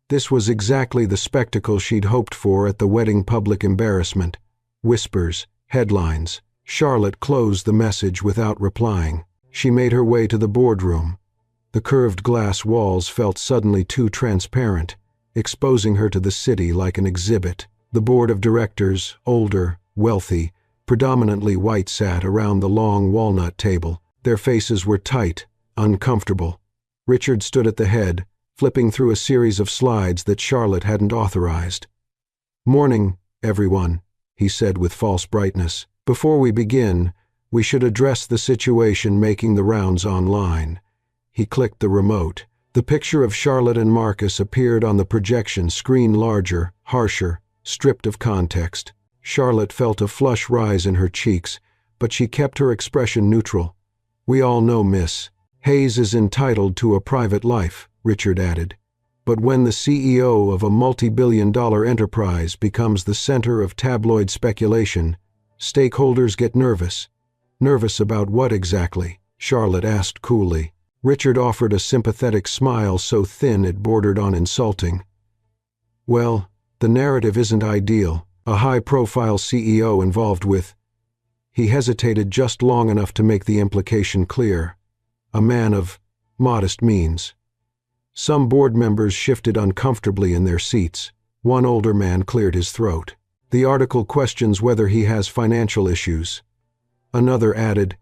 [SPEAKER 1] This was exactly the spectacle she'd hoped for at the wedding. Public embarrassment. Whispers. Headlines. Charlotte closed the message without replying. She made her way to the boardroom. The curved glass walls felt suddenly too transparent, exposing her to the city like an exhibit. The board of directors, older, wealthy, predominantly white, sat around the long walnut table. Their faces were tight, uncomfortable. Richard stood at the head, flipping through a series of slides that Charlotte hadn't authorized. "Morning, everyone," he said with false brightness. "Before we begin, we should address the situation making the rounds online." He clicked the remote. The picture of Charlotte and Marcus appeared on the projection screen, larger, harsher, stripped of context. Charlotte felt a flush rise in her cheeks, but she kept her expression neutral. "We all know Miss Hayes is entitled to a private life," Richard added. "But when the CEO of a multi-billion-dollar enterprise becomes the center of tabloid speculation, stakeholders get nervous." "Nervous about what exactly?" Charlotte asked coolly. Richard offered a sympathetic smile so thin it bordered on insulting. "Well, the narrative isn't ideal. A high-profile CEO involved with—" He hesitated just long enough to make the implication clear. "A man of modest means." Some board members shifted uncomfortably in their seats. One older man cleared his throat. "The article questions whether he has financial issues." Another added,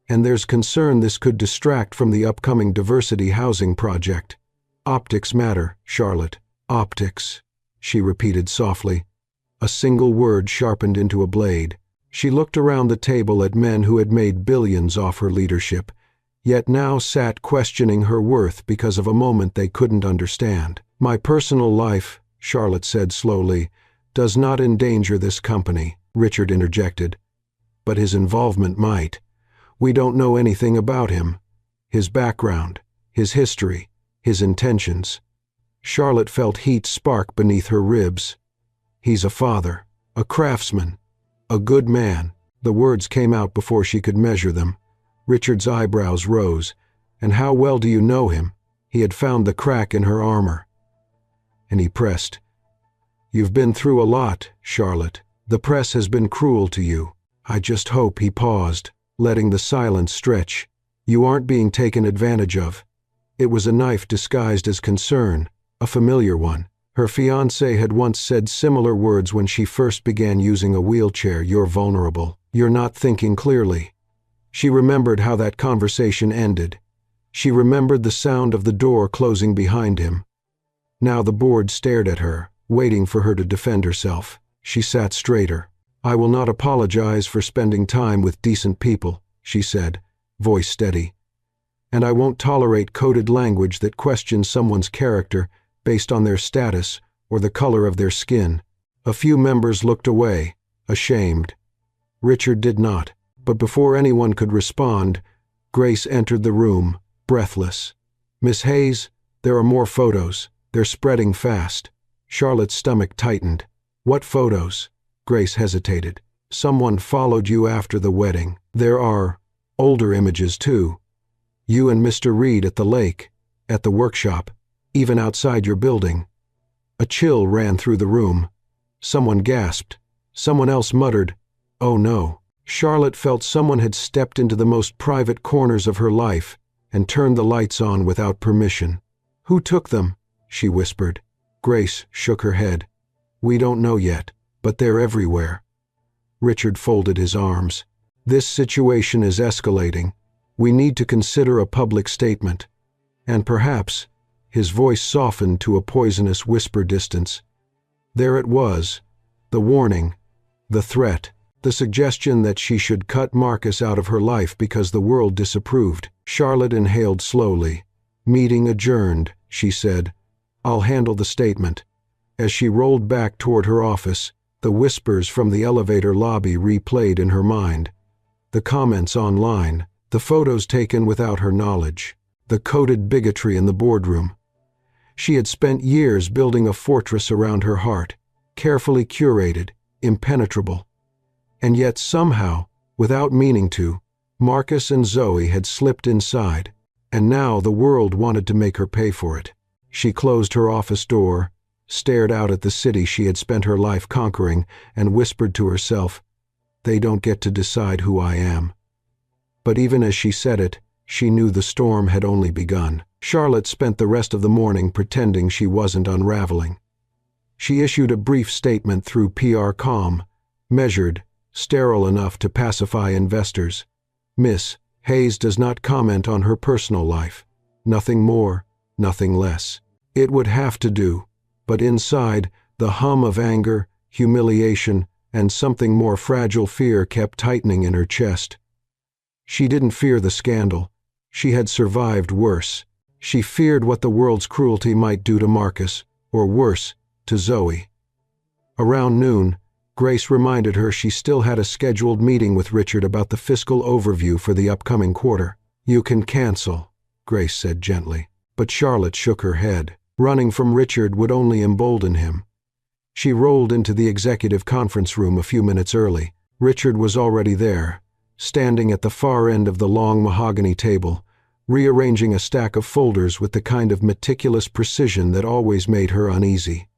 [SPEAKER 1] "And there's concern this could distract from the upcoming diversity housing project." "Optics matter, Charlotte. Optics," she repeated softly. A single word sharpened into a blade. She looked around the table at men who had made billions off her leadership, yet now sat questioning her worth because of a moment they couldn't understand. "My personal life," Charlotte said slowly, "does not endanger this company," Richard interjected. "But his involvement might. We don't know anything about him. His background, his history, his intentions." Charlotte felt heat spark beneath her ribs. "He's a father, a craftsman, a good man." The words came out before she could measure them. Richard's eyebrows rose. "And how well do you know him?" He had found the crack in her armor. And he pressed. "You've been through a lot, Charlotte. The press has been cruel to you. I just hope," he paused, letting the silence stretch, "you aren't being taken advantage of." It was a knife disguised as concern, a familiar one. Her fiancé had once said similar words when she first began using a wheelchair. "You're vulnerable. You're not thinking clearly." She remembered how that conversation ended. She remembered the sound of the door closing behind him. Now the board stared at her, waiting for her to defend herself. She sat straighter. "I will not apologize for spending time with decent people," she said, voice steady. "And I won't tolerate coded language that questions someone's character based on their status or the color of their skin." A few members looked away, ashamed. Richard did not, but before anyone could respond, Grace entered the room, breathless. "Miss Hayes, there are more photos. They're spreading fast." Charlotte's stomach tightened. "What photos?" Grace hesitated. "Someone followed you after the wedding. There are older images, too. You and Mr. Reed at the lake, at the workshop, even outside your building." A chill ran through the room. Someone gasped. Someone else muttered, "Oh no." Charlotte felt someone had stepped into the most private corners of her life and turned the lights on without permission. "Who took them?" she whispered. Grace shook her head. "We don't know yet, but they're everywhere." Richard folded his arms. "This situation is escalating. We need to consider a public statement. And perhaps," his voice softened to a poisonous whisper distance, there it was, the warning, the threat, the suggestion that she should cut Marcus out of her life because the world disapproved. Charlotte inhaled slowly. "Meeting adjourned," she said. "I'll handle the statement." As she rolled back toward her office, the whispers from the elevator lobby replayed in her mind. The comments online, the photos taken without her knowledge, the coded bigotry in the boardroom. She had spent years building a fortress around her heart, carefully curated, impenetrable. And yet somehow, without meaning to, Marcus and Zoe had slipped inside, and now the world wanted to make her pay for it. She closed her office door, stared out at the city she had spent her life conquering, and whispered to herself, "They don't get to decide who I am." But even as she said it, she knew the storm had only begun. Charlotte spent the rest of the morning pretending she wasn't unraveling. She issued a brief statement through PR comm, measured, sterile enough to pacify investors. "Miss Hayes does not comment on her personal life. Nothing more, nothing less." It would have to do, but inside, the hum of anger, humiliation, and something more fragile fear kept tightening in her chest. She didn't fear the scandal. She had survived worse. She feared what the world's cruelty might do to Marcus, or worse, to Zoe. Around noon, Grace reminded her she still had a scheduled meeting with Richard about the fiscal overview for the upcoming quarter. "You can cancel," Grace said gently. But Charlotte shook her head. Running from Richard would only embolden him. She rolled into the executive conference room a few minutes early. Richard was already there, standing at the far end of the long mahogany table, rearranging a stack of folders with the kind of meticulous precision that always made her uneasy.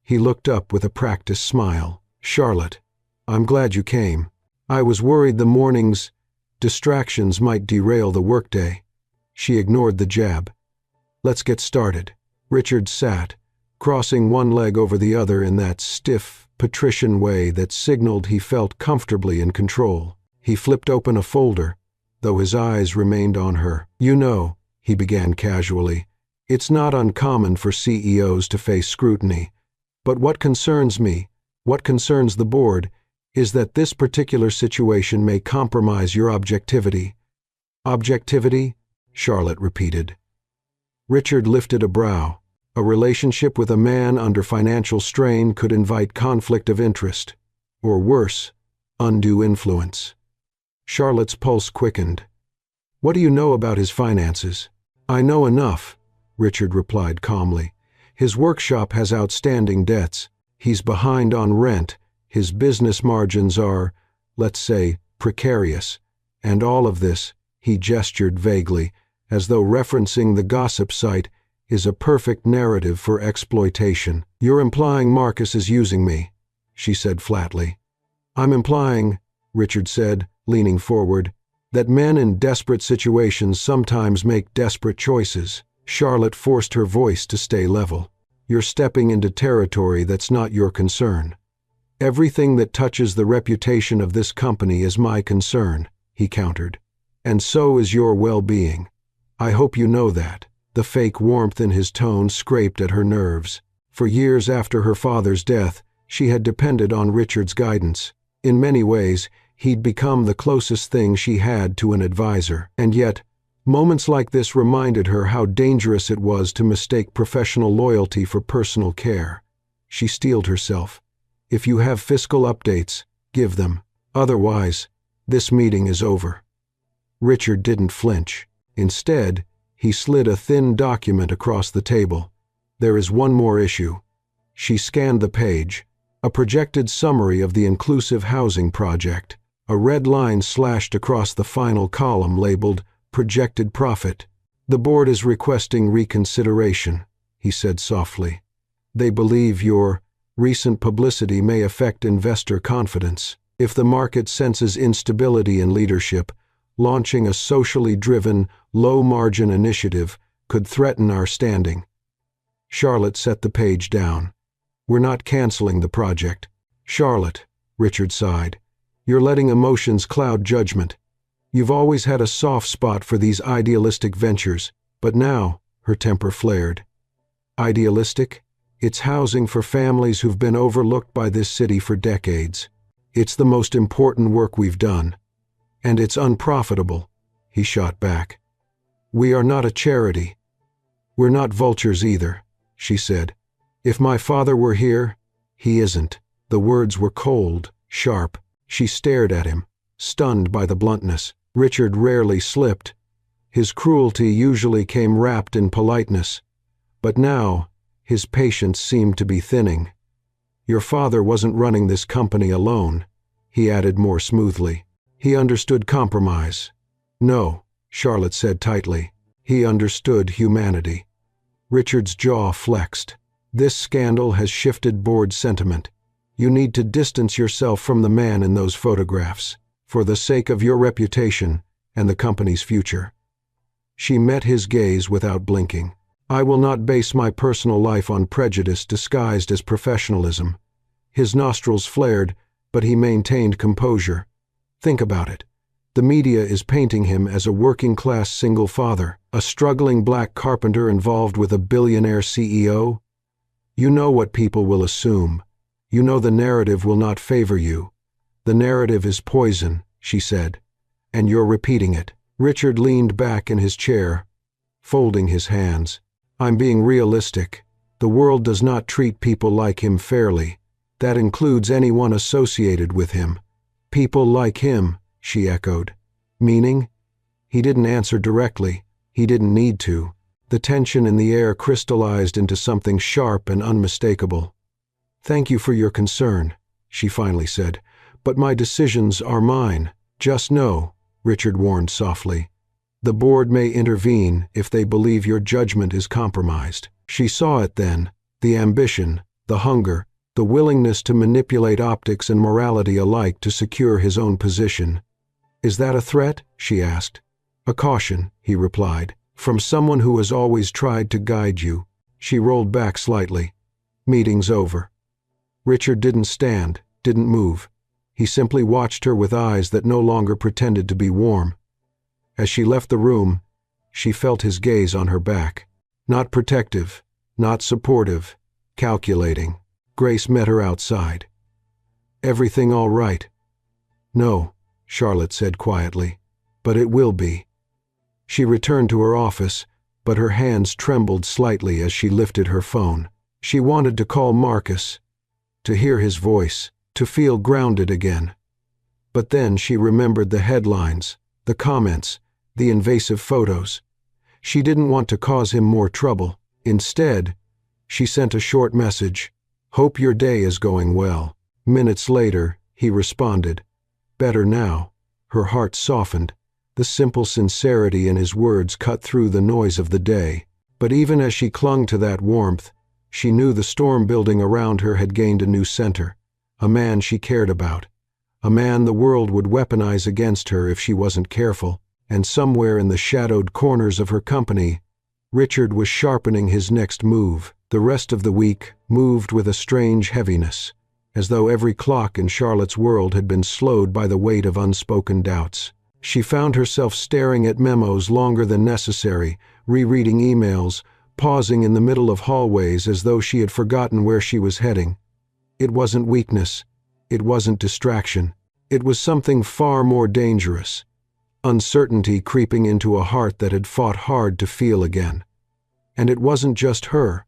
[SPEAKER 1] He looked up with a practiced smile. "Charlotte, I'm glad you came. I was worried the morning's distractions might derail the workday." She ignored the jab. "Let's get started." Richard sat, crossing one leg over the other in that stiff, patrician way that signaled he felt comfortably in control. He flipped open a folder, though his eyes remained on her. "You know," he began casually, "it's not uncommon for CEOs to face scrutiny. But what concerns me, what concerns the board, is that this particular situation may compromise your objectivity." "Objectivity?" Charlotte repeated. Richard lifted a brow. A relationship with a man under financial strain could invite conflict of interest, or worse, undue influence. Charlotte's pulse quickened. "What do you know about his finances?" "I know enough," Richard replied calmly. "His workshop has outstanding debts. He's behind on rent. His business margins are, let's say, precarious. And all of this," he gestured vaguely, as though referencing the gossip site, "is a perfect narrative for exploitation." "You're implying Marcus is using me," she said flatly. "I'm implying," Richard said, leaning forward, "that men in desperate situations sometimes make desperate choices." Charlotte forced her voice to stay level. "You're stepping into territory that's not your concern." "Everything that touches the reputation of this company is my concern," he countered. And so is your well-being. I hope you know that." The fake warmth in his tone scraped at her nerves. For years after her father's death, she had depended on Richard's guidance. In many ways, he'd become the closest thing she had to an advisor. And yet, moments like this reminded her how dangerous it was to mistake professional loyalty for personal care. She steeled herself. "If you have fiscal updates, give them. Otherwise, this meeting is over." Richard didn't flinch. Instead, he slid a thin document across the table. "There is one more issue." She scanned the page. A projected summary of the inclusive housing project. A red line slashed across the final column labeled "Projected Profit." "The board is requesting reconsideration," he said softly. "They believe your recent publicity may affect investor confidence. If the market senses instability in leadership, launching a socially driven, low-margin initiative could threaten our standing." Charlotte set the page down. "We're not canceling the project." "Charlotte," Richard sighed, "you're letting emotions cloud judgment. You've always had a soft spot for these idealistic ventures, but now," her temper flared. "Idealistic? It's housing for families who've been overlooked by this city for decades. It's the most important work we've done. And it's unprofitable," he shot back. "We are not a charity." "We're not vultures either," she said. "If my father were here, he isn't." The words were cold, sharp. She stared at him, stunned by the bluntness. Richard rarely slipped. His cruelty usually came wrapped in politeness. But now, his patience seemed to be thinning. "Your father wasn't running this company alone," he added more smoothly. "He understood compromise." "No," Charlotte said tightly. "He understood humanity." Richard's jaw flexed. "This scandal has shifted board sentiment. You need to distance yourself from the man in those photographs, for the sake of your reputation and the company's future." She met his gaze without blinking. "I will not base my personal life on prejudice disguised as professionalism." His nostrils flared, but he maintained composure. "Think about it. The media is painting him as a working-class single father, a struggling black carpenter involved with a billionaire CEO. You know what people will assume. You know the narrative will not favor you. The narrative is poison," she said, "and you're repeating it." Richard leaned back in his chair, folding his hands. "I'm being realistic. The world does not treat people like him fairly. That includes anyone associated with him." "People like him," she echoed. "Meaning?" He didn't answer directly. He didn't need to. The tension in the air crystallized into something sharp and unmistakable. "Thank you for your concern," she finally said, "but my decisions are mine. Just know," Richard warned softly, "the board may intervene if they believe your judgment is compromised." She saw it then, the ambition, the hunger, the willingness to manipulate optics and morality alike to secure his own position. "Is that a threat?" she asked. "A caution," he replied, "from someone who has always tried to guide you." She rolled back slightly. "Meeting's over." Richard didn't stand, didn't move. He simply watched her with eyes that no longer pretended to be warm. As she left the room, she felt his gaze on her back. Not protective, not supportive, calculating. Grace met her outside. "Everything all right?" "No," Charlotte said quietly, "but it will be." She returned to her office, but her hands trembled slightly as she lifted her phone. She wanted to call Marcus, to hear his voice, to feel grounded again. But then she remembered the headlines, the comments, the invasive photos. She didn't want to cause him more trouble. Instead, she sent a short message. "Hope your day is going well." Minutes later, he responded. "Better now." Her heart softened. The simple sincerity in his words cut through the noise of the day. But even as she clung to that warmth, she knew the storm building around her had gained a new center. A man she cared about. A man the world would weaponize against her if she wasn't careful. And somewhere in the shadowed corners of her company, Richard was sharpening his next move. The rest of the week moved with a strange heaviness, as though every clock in Charlotte's world had been slowed by the weight of unspoken doubts. She found herself staring at memos longer than necessary, rereading emails, pausing in the middle of hallways as though she had forgotten where she was heading. It wasn't weakness. It wasn't distraction. It was something far more dangerous. Uncertainty creeping into a heart that had fought hard to feel again. And it wasn't just her.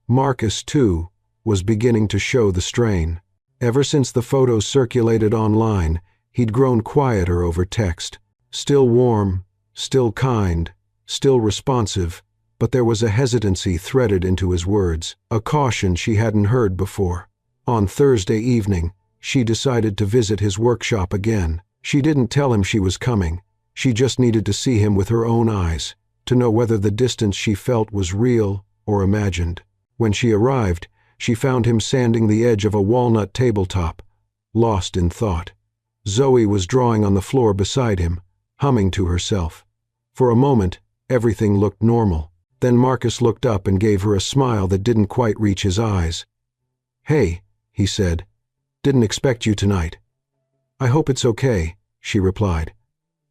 [SPEAKER 1] Marcus, too, was beginning to show the strain. Ever since the photos circulated online, he'd grown quieter over text. Still warm, still kind, still responsive, but there was a hesitancy threaded into his words, a caution she hadn't heard before. On Thursday evening, she decided to visit his workshop again. She didn't tell him she was coming. She just needed to see him with her own eyes, to know whether the distance she felt was real or imagined. When she arrived, she found him sanding the edge of a walnut tabletop, lost in thought. Zoe was drawing on the floor beside him, humming to herself. For a moment, everything looked normal. Then Marcus looked up and gave her a smile that didn't quite reach his eyes. "Hey," he said. "Didn't expect you tonight." "I hope it's okay," she replied.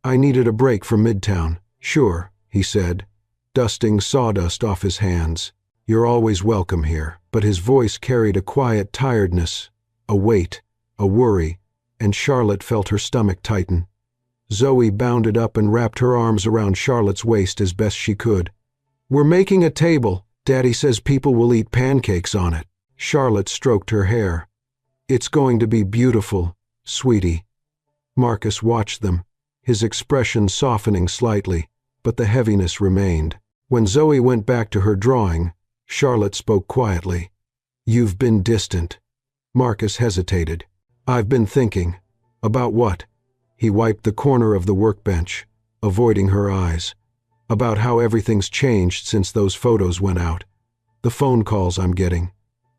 [SPEAKER 1] "I needed a break from Midtown." "Sure," he said, dusting sawdust off his hands. "You're always welcome here." But his voice carried a quiet tiredness, a weight, a worry, and Charlotte felt her stomach tighten. Zoe bounded up and wrapped her arms around Charlotte's waist as best she could. "We're making a table. Daddy says people will eat pancakes on it." Charlotte stroked her hair. "It's going to be beautiful, sweetie." Marcus watched them, his expression softening slightly, but the heaviness remained. When Zoe went back to her drawing, Charlotte spoke quietly. "You've been distant." Marcus hesitated. "I've been thinking." "About what?" He wiped the corner of the workbench, avoiding her eyes. "About how everything's changed since those photos went out. The phone calls I'm getting.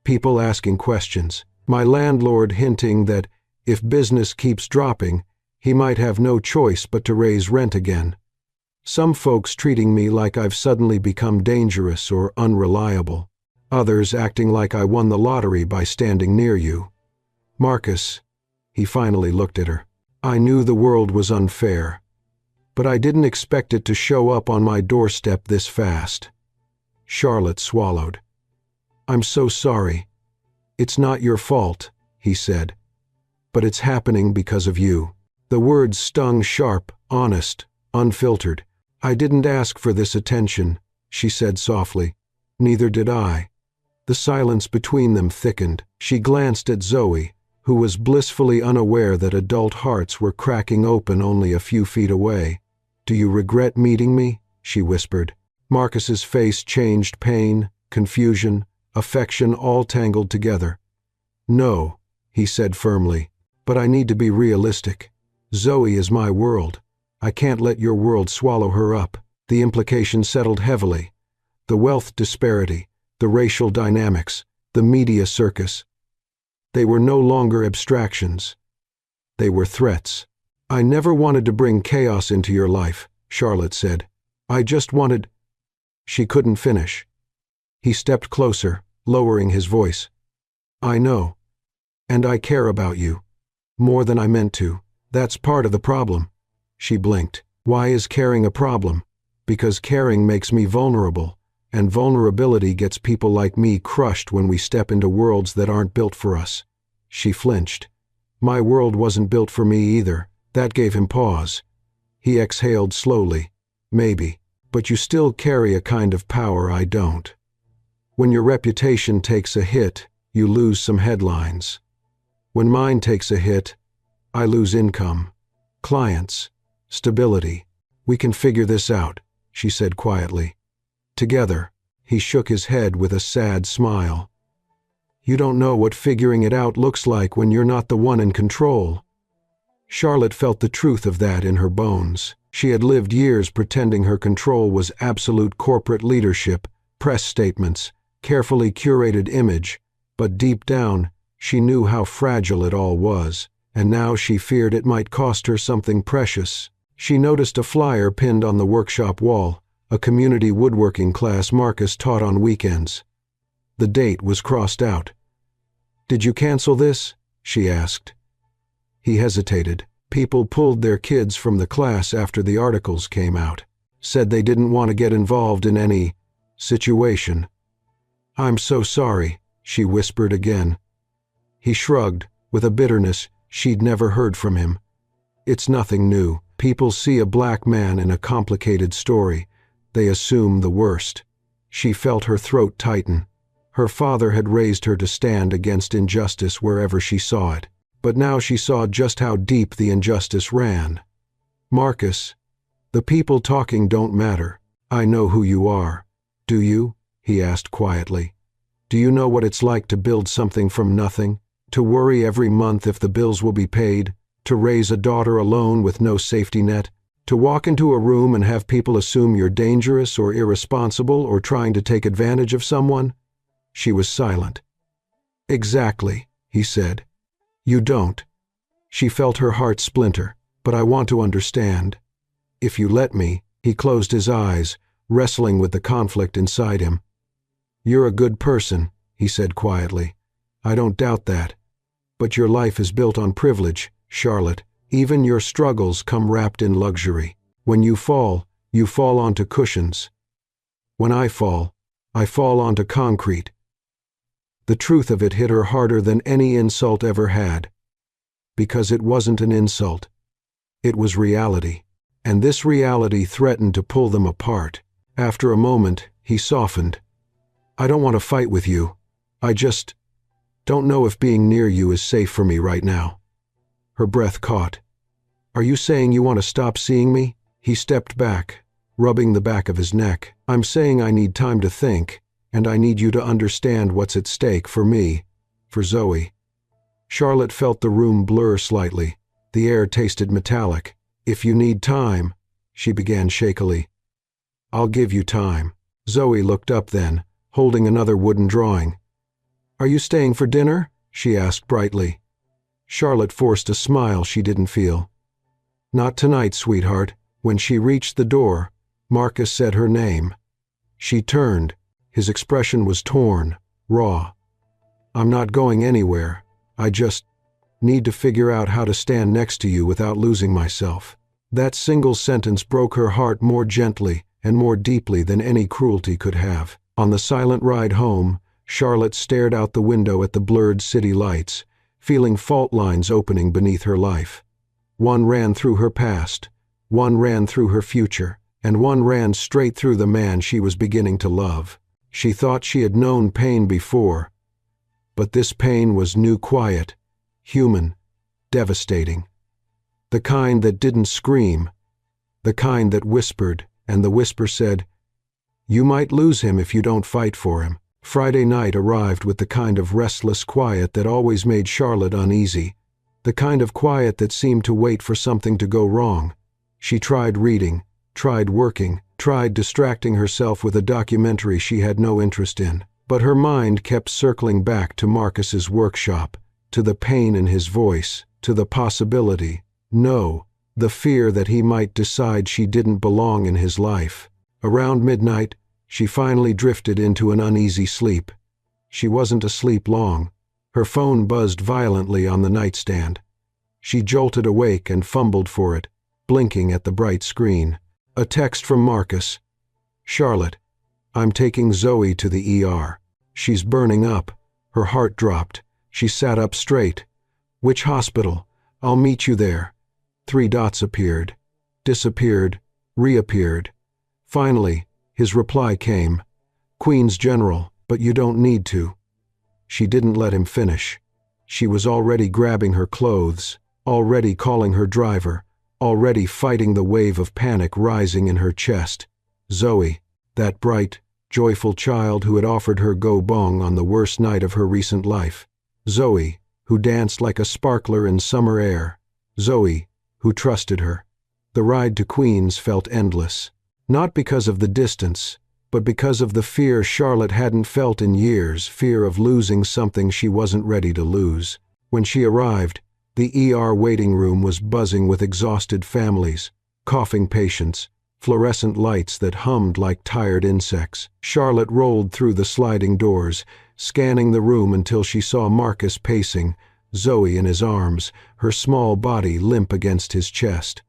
[SPEAKER 1] People asking questions. My landlord hinting that if business keeps dropping, he might have no choice but to raise rent again. Some folks treating me like I've suddenly become dangerous or unreliable. Others acting like I won the lottery by standing near you. Marcus," he finally looked at her, "I knew the world was unfair, but I didn't expect it to show up on my doorstep this fast." Charlotte swallowed. "I'm so sorry. It's not your fault," he said, "but it's happening because of you." The words stung sharp, honest, unfiltered. "I didn't ask for this attention," she said softly. "Neither did I." The silence between them thickened. She glanced at Zoe, who was blissfully unaware that adult hearts were cracking open only a few feet away. "Do you regret meeting me?" she whispered. Marcus's face changed, pain, confusion, affection all tangled together. "No," he said firmly, "but I need to be realistic. Zoe is my world. I can't let your world swallow her up." The implication settled heavily. The wealth disparity, the racial dynamics, the media circus. They were no longer abstractions. They were threats. "I never wanted to bring chaos into your life," Charlotte said. "I just wanted—" She couldn't finish. He stepped closer, lowering his voice. "I know. And I care about you. More than I meant to. That's part of the problem." She blinked. "Why is caring a problem?" "Because caring makes me vulnerable, and vulnerability gets people like me crushed when we step into worlds that aren't built for us." She flinched. "My world wasn't built for me either." That gave him pause. He exhaled slowly. "Maybe. But you still carry a kind of power I don't. When your reputation takes a hit, you lose some headlines. When mine takes a hit, I lose income, clients, stability. We can figure this out," she said quietly. "Together." He shook his head with a sad smile. "You don't know what figuring it out looks like when you're not the one in control." Charlotte felt the truth of that in her bones. She had lived years pretending her control was absolute corporate leadership, press statements, carefully curated image, but deep down, she knew how fragile it all was, and now she feared it might cost her something precious. She noticed a flyer pinned on the workshop wall, a community woodworking class Marcus taught on weekends. The date was crossed out. "Did you cancel this?" she asked. He hesitated. People pulled their kids from the class after the articles came out. Said they didn't want to get involved in any situation. "I'm so sorry," she whispered again. He shrugged, with a bitterness she'd never heard from him. "It's nothing new. People see a black man in a complicated story. They assume the worst." She felt her throat tighten. Her father had raised her to stand against injustice wherever she saw it. But now she saw just how deep the injustice ran. "Marcus, the people talking don't matter. I know who you are." "Do you?" he asked quietly. "Do you know what it's like to build something from nothing? To worry every month if the bills will be paid? To raise a daughter alone with no safety net? To walk into a room and have people assume you're dangerous or irresponsible or trying to take advantage of someone?" She was silent. "Exactly," he said. "You don't." She felt her heart splinter. "But I want to understand. If you let me." He closed his eyes, wrestling with the conflict inside him. "You're a good person," he said quietly. "I don't doubt that. But your life is built on privilege, Charlotte. Even your struggles come wrapped in luxury. When you fall onto cushions. When I fall onto concrete." The truth of it hit her harder than any insult ever had. Because it wasn't an insult. It was reality. And this reality threatened to pull them apart. After a moment, he softened. "I don't want to fight with you. I just don't know if being near you is safe for me right now." Her breath caught. "Are you saying you want to stop seeing me?" He stepped back, rubbing the back of his neck. "I'm saying I need time to think, and I need you to understand what's at stake for me, for Zoe." Charlotte felt the room blur slightly. The air tasted metallic. "If you need time," she began shakily. "I'll give you time." Zoe looked up then, holding another wooden drawing. "Are you staying for dinner?" she asked brightly. Charlotte forced a smile she didn't feel. "Not tonight, sweetheart." When she reached the door, Marcus said her name. She turned. His expression was torn, raw. "I'm not going anywhere. I just need to figure out how to stand next to you without losing myself." That single sentence broke her heart more gently and more deeply than any cruelty could have. On the silent ride home, Charlotte stared out the window at the blurred city lights, feeling fault lines opening beneath her life. One ran through her past, one ran through her future, and one ran straight through the man she was beginning to love. She thought she had known pain before, but this pain was new, quiet, human, devastating. The kind that didn't scream, the kind that whispered, and the whisper said, "You might lose him if you don't fight for him." Friday night arrived with the kind of restless quiet that always made Charlotte uneasy, the kind of quiet that seemed to wait for something to go wrong. She tried reading, tried working, tried distracting herself with a documentary she had no interest in, but her mind kept circling back to Marcus's workshop, to the pain in his voice, to the possibility, no, the fear that he might decide she didn't belong in his life. Around midnight, she finally drifted into an uneasy sleep. She wasn't asleep long. Her phone buzzed violently on the nightstand. She jolted awake and fumbled for it, blinking at the bright screen. A text from Marcus. "Charlotte, I'm taking Zoe to the ER. She's burning up." Her heart dropped. She sat up straight. "Which hospital? I'll meet you there." 3 dots appeared, disappeared, reappeared. Finally, his reply came. "Queens General, but you don't need to." She didn't let him finish. She was already grabbing her clothes, already calling her driver, already fighting the wave of panic rising in her chest. Zoe, that bright, joyful child who had offered her go bong on the worst night of her recent life. Zoe, who danced like a sparkler in summer air. Zoe, who trusted her. The ride to Queens felt endless. Not because of the distance, but because of the fear Charlotte hadn't felt in years, fear of losing something she wasn't ready to lose. When she arrived, the ER waiting room was buzzing with exhausted families, coughing patients, fluorescent lights that hummed like tired insects. Charlotte rolled through the sliding doors, scanning the room until she saw Marcus pacing, Zoe in his arms, her small body limp against his chest.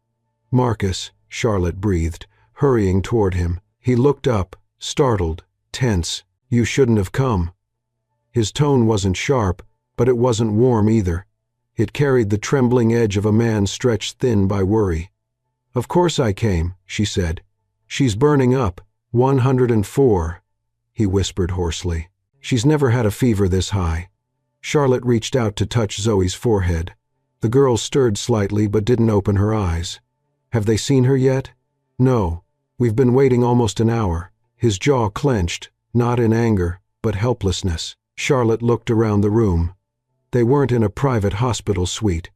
[SPEAKER 1] "Marcus," Charlotte breathed, hurrying toward him. He looked up, startled, tense. "You shouldn't have come." His tone wasn't sharp, but it wasn't warm either. It carried the trembling edge of a man stretched thin by worry. "Of course I came," she said. "She's burning up. 104, he whispered hoarsely. "She's never had a fever this high." Charlotte reached out to touch Zoe's forehead. The girl stirred slightly but didn't open her eyes. "Have they seen her yet?" "No. We've been waiting almost an hour." His jaw clenched, not in anger, but helplessness. Charlotte looked around the room. They weren't in a private hospital suite.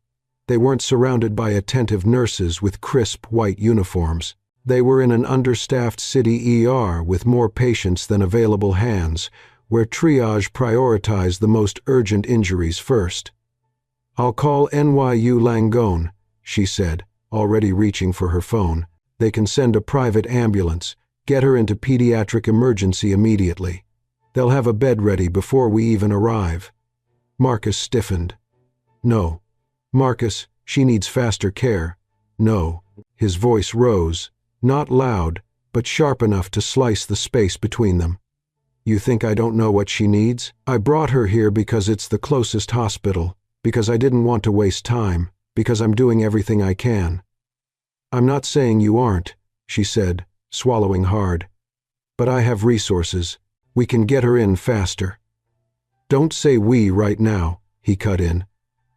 [SPEAKER 1] They weren't surrounded by attentive nurses with crisp white uniforms. They were in an understaffed city ER with more patients than available hands, where triage prioritized the most urgent injuries first. "I'll call NYU Langone," she said, already reaching for her phone. "They can send a private ambulance. Get her into pediatric emergency immediately. They'll have a bed ready before we even arrive." Marcus stiffened. "No. Marcus, she needs faster care. No." His voice rose, not loud, but sharp enough to slice the space between them. "You think I don't know what she needs? I brought her here because it's the closest hospital, because I didn't want to waste time, because I'm doing everything I can." "I'm not saying you aren't," she said, swallowing hard. "But I have resources. We can get her in faster." "Don't say we right now," he cut in.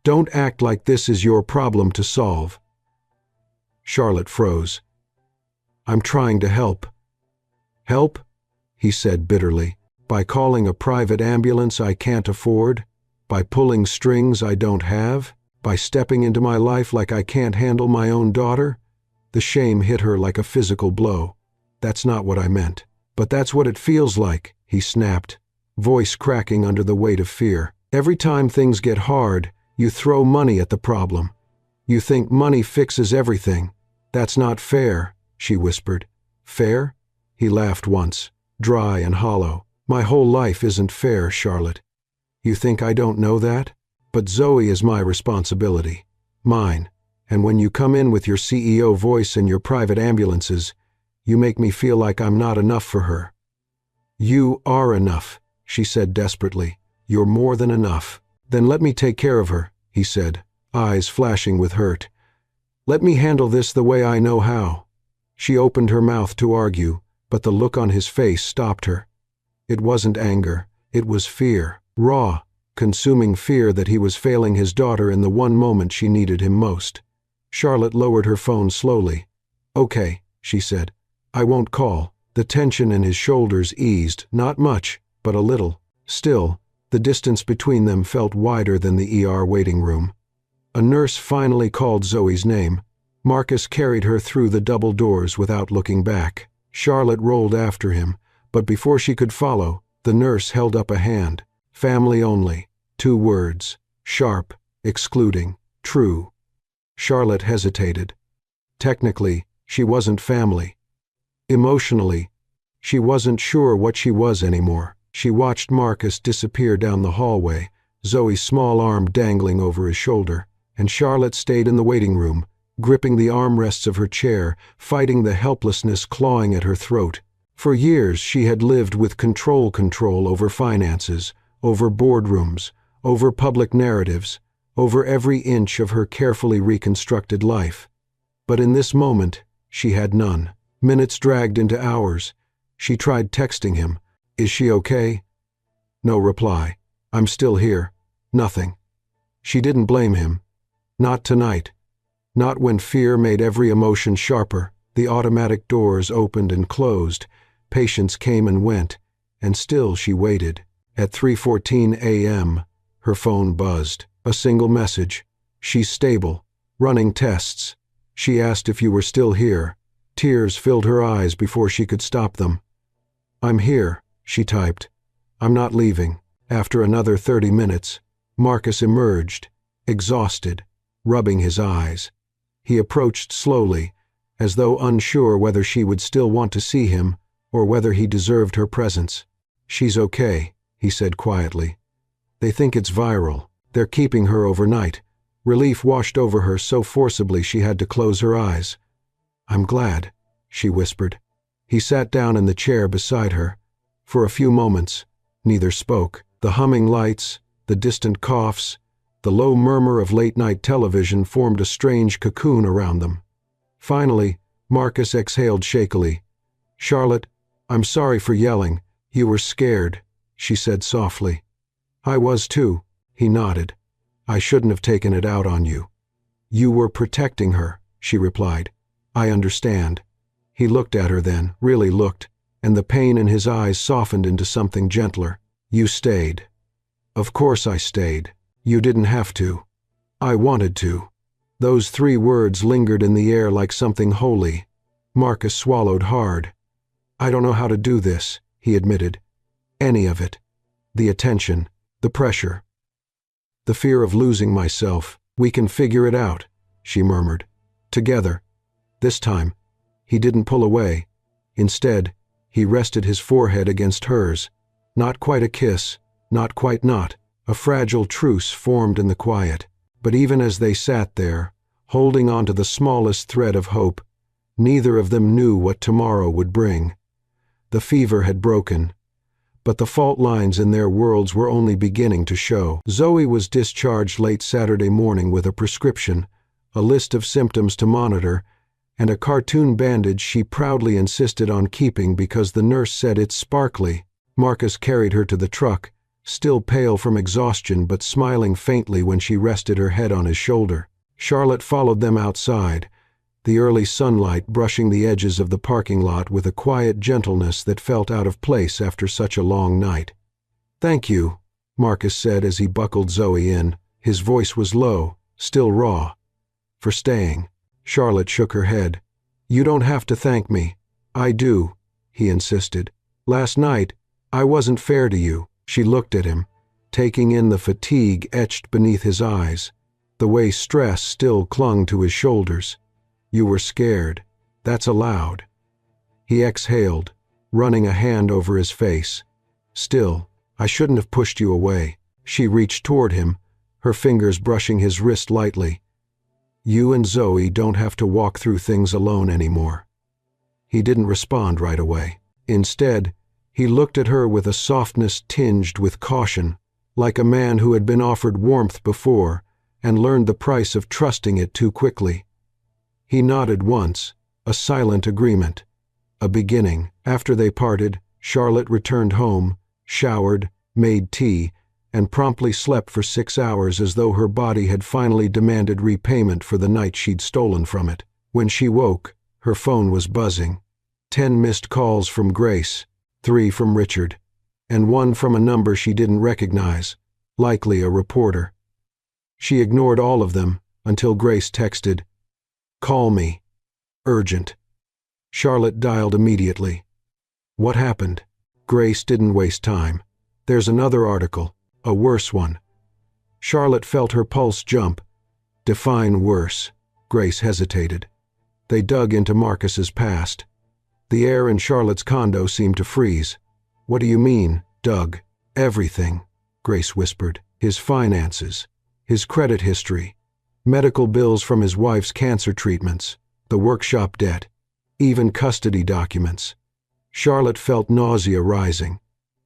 [SPEAKER 1] "Don't act like this is your problem to solve." Charlotte froze. "I'm trying to help." "Help?" he said bitterly. "By calling a private ambulance I can't afford? By pulling strings I don't have? By stepping into my life like I can't handle my own daughter?" The shame hit her like a physical blow. "That's not what I meant." "But that's what it feels like," he snapped, voice cracking under the weight of fear. "Every time things get hard, you throw money at the problem. You think money fixes everything. That's not fair," she whispered. "Fair?" He laughed once, dry and hollow. "My whole life isn't fair, Charlotte. You think I don't know that? But Zoe is my responsibility. Mine. And when you come in with your CEO voice and your private ambulances, you make me feel like I'm not enough for her." "You are enough," she said desperately. "You're more than enough." "Then let me take care of her," he said, eyes flashing with hurt. "Let me handle this the way I know how." She opened her mouth to argue, but the look on his face stopped her. It wasn't anger, it was fear, raw, consuming fear that he was failing his daughter in the one moment she needed him most. Charlotte lowered her phone slowly. "Okay," she said. "I won't call." The tension in his shoulders eased, not much, but a little. Still, the distance between them felt wider than the ER waiting room. A nurse finally called Zoe's name. Marcus carried her through the double doors without looking back. Charlotte rolled after him, but before she could follow, the nurse held up a hand. "Family only." 2 words. Sharp, excluding, true. Charlotte hesitated. Technically, she wasn't family. Emotionally, she wasn't sure what she was anymore. She watched Marcus disappear down the hallway, Zoe's small arm dangling over his shoulder, and Charlotte stayed in the waiting room, gripping the armrests of her chair, fighting the helplessness clawing at her throat. For years she had lived with control over finances, over boardrooms, over public narratives, over every inch of her carefully reconstructed life. But in this moment, she had none. Minutes dragged into hours. She tried texting him. "Is she okay?" No reply. "I'm still here." Nothing. She didn't blame him. Not tonight. Not when fear made every emotion sharper. The automatic doors opened and closed. Patients came and went. And still she waited. At 3:14 a.m., her phone buzzed. A single message. "She's stable. Running tests." She asked if you were still here. Tears filled her eyes before she could stop them. "I'm here," she typed. "I'm not leaving." After another 30 minutes, Marcus emerged, exhausted, rubbing his eyes. He approached slowly, as though unsure whether she would still want to see him or whether he deserved her presence. "She's okay," he said quietly. "They think it's viral. They're keeping her overnight. Relief washed over her so forcibly she had to close her eyes. I'm glad, she whispered. He sat down in the chair beside her. For a few moments, neither spoke. The humming lights, the distant coughs, the low murmur of late-night television formed a strange cocoon around them. Finally, Marcus exhaled shakily. Charlotte, I'm sorry for yelling. You were scared, she said softly. I was too, he nodded. I shouldn't have taken it out on you. You were protecting her, she replied. I understand. He looked at her then, really looked, and the pain in his eyes softened into something gentler. You stayed. Of course I stayed. You didn't have to. I wanted to. Those 3 words lingered in the air like something holy. Marcus swallowed hard. I don't know how to do this, he admitted. Any of it. The attention, the pressure. The fear of losing myself. We can figure it out, she murmured. Together. This time, he didn't pull away. Instead, he rested his forehead against hers. Not quite a kiss, not quite not. A fragile truce formed in the quiet. But even as they sat there, holding on to the smallest thread of hope, neither of them knew what tomorrow would bring. The fever had broken, but the fault lines in their worlds were only beginning to show. Zoe was discharged late Saturday morning with a prescription, a list of symptoms to monitor, and a cartoon bandage she proudly insisted on keeping because the nurse said it's sparkly. Marcus carried her to the truck, still pale from exhaustion but smiling faintly when she rested her head on his shoulder. Charlotte followed them outside, the early sunlight brushing the edges of the parking lot with a quiet gentleness that felt out of place after such a long night. Thank you, Marcus said as he buckled Zoe in. His voice was low, still raw. For staying. Charlotte shook her head. You don't have to thank me. I do, he insisted. Last night, I wasn't fair to you. She looked at him, taking in the fatigue etched beneath his eyes, the way stress still clung to his shoulders. You were scared. That's allowed. He exhaled, running a hand over his face. Still, I shouldn't have pushed you away. She reached toward him, her fingers brushing his wrist lightly. You and Zoe don't have to walk through things alone anymore. He didn't respond right away. Instead, he looked at her with a softness tinged with caution, like a man who had been offered warmth before and learned the price of trusting it too quickly. He nodded once, a silent agreement, a beginning. After they parted, Charlotte returned home, showered, made tea, and promptly slept for 6 hours as though her body had finally demanded repayment for the night she'd stolen from it. When she woke, her phone was buzzing. 10 missed calls from Grace, 3 from Richard, and 1 from a number she didn't recognize, likely a reporter. She ignored all of them until Grace texted, "Call me. Urgent." Charlotte dialed immediately. What happened? Grace didn't waste time. There's another article, a worse one. Charlotte felt her pulse jump. Define worse. Grace hesitated. They dug into Marcus's past. The air in Charlotte's condo seemed to freeze. What do you mean, Doug? Everything, Grace whispered. His finances, his credit history, medical bills from his wife's cancer treatments, the workshop debt, even custody documents. Charlotte felt nausea rising.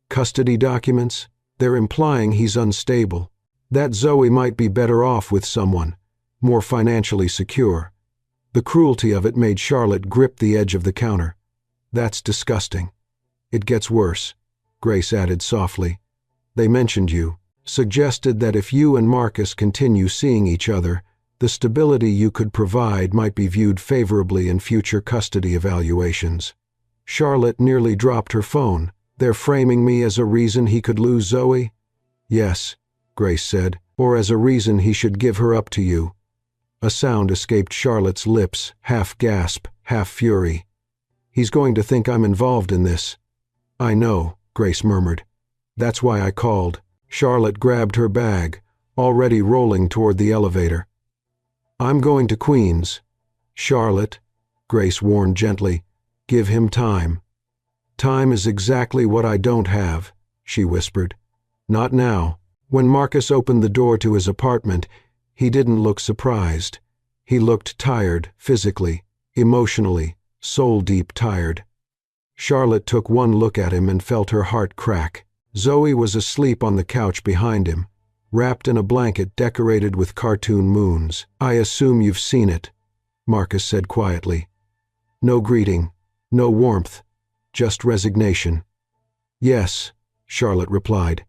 [SPEAKER 1] Custody documents? They're implying he's unstable. That Zoe might be better off with someone, more financially secure. The cruelty of it made Charlotte grip the edge of the counter. That's disgusting. It gets worse, Grace added softly. They mentioned you, suggested that if you and Marcus continue seeing each other, the stability you could provide might be viewed favorably in future custody evaluations. Charlotte nearly dropped her phone. They're framing me as a reason he could lose Zoe? Yes, Grace said, or as a reason he should give her up to you. A sound escaped Charlotte's lips, half gasp, half fury. He's going to think I'm involved in this. I know, Grace murmured. That's why I called. Charlotte grabbed her bag, already rolling toward the elevator. I'm going to Queens. Charlotte, Grace warned gently, give him time. Time is exactly what I don't have, she whispered. Not now. When Marcus opened the door to his apartment, he didn't look surprised. He looked tired, physically, emotionally, soul-deep tired. Charlotte took one look at him and felt her heart crack. Zoe was asleep on the couch behind him, wrapped in a blanket decorated with cartoon moons. "I assume you've seen it," Marcus said quietly. No greeting, no warmth, just resignation. "Yes," Charlotte replied.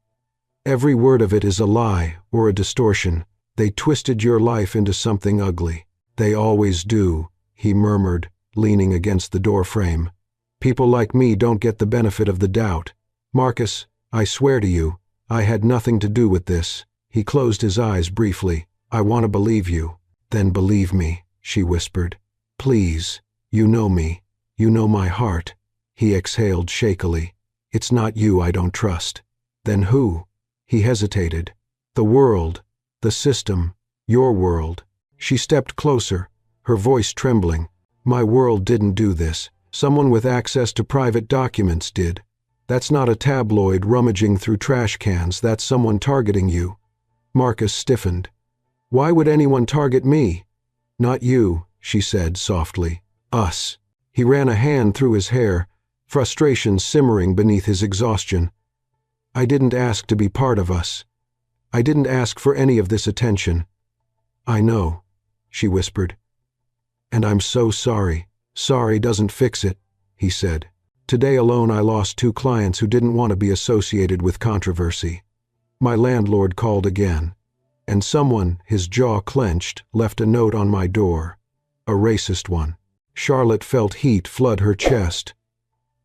[SPEAKER 1] "Every word of it is a lie or a distortion. They twisted your life into something ugly." "They always do," he murmured, leaning against the doorframe. "People like me don't get the benefit of the doubt. Marcus, I swear to you, I had nothing to do with this." He closed his eyes briefly. "I want to believe you." "Then believe me," she whispered. "Please, you know me. You know my heart." He exhaled shakily. "It's not you I don't trust." "Then who?" He hesitated. "The world, the system, your world." She stepped closer, her voice trembling. "My world didn't do this. Someone with access to private documents did. That's not a tabloid rummaging through trash cans, that's someone targeting you." Marcus stiffened. "Why would anyone target me?" "Not you," she said softly. "Us." He ran a hand through his hair, frustration simmering beneath his exhaustion. "I didn't ask to be part of us. I didn't ask for any of this attention." "I know," she whispered. "And I'm so sorry." "Sorry doesn't fix it," he said. "Today alone I lost 2 clients who didn't want to be associated with controversy. My landlord called again. And someone, his jaw clenched, left a note on my door. A racist one." Charlotte felt heat flood her chest.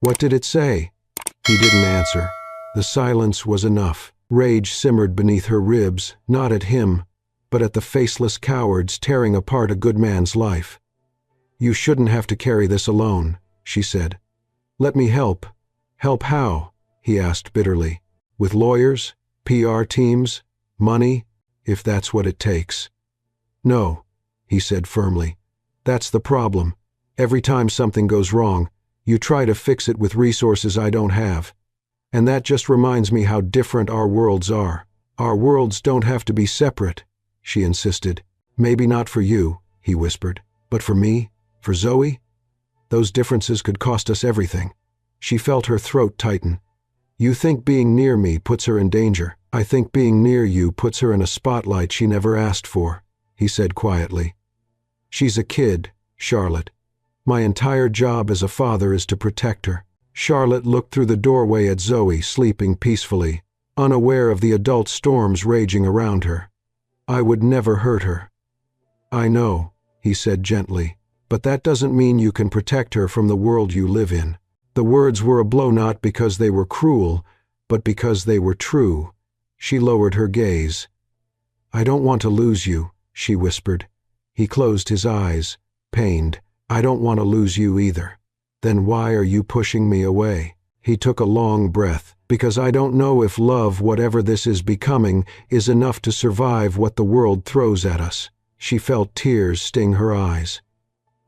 [SPEAKER 1] "What did it say?" He didn't answer. The silence was enough. Rage simmered beneath her ribs, not at him, but at the faceless cowards tearing apart a good man's life. "You shouldn't have to carry this alone," she said. "Let me help." "Help how?" he asked bitterly. "With lawyers, PR teams, money, if that's what it takes." "No," he said firmly. "That's the problem. Every time something goes wrong, you try to fix it with resources I don't have. And that just reminds me how different our worlds are." "Our worlds don't have to be separate," she insisted. "Maybe not for you," he whispered, "but for me, for Zoe, those differences could cost us everything." She felt her throat tighten. "You think being near me puts her in danger. I think being near you puts her in a spotlight she never asked for," he said quietly. "She's a kid, Charlotte. My entire job as a father is to protect her." Charlotte looked through the doorway at Zoe sleeping peacefully, unaware of the adult storms raging around her. "I would never hurt her." "I know," he said gently, "but that doesn't mean you can protect her from the world you live in." The words were a blow not because they were cruel, but because they were true. She lowered her gaze. "I don't want to lose you," she whispered. He closed his eyes, pained. "I don't want to lose you either." "Then why are you pushing me away?" He took a long breath. "Because I don't know if love, whatever this is becoming, is enough to survive what the world throws at us." She felt tears sting her eyes.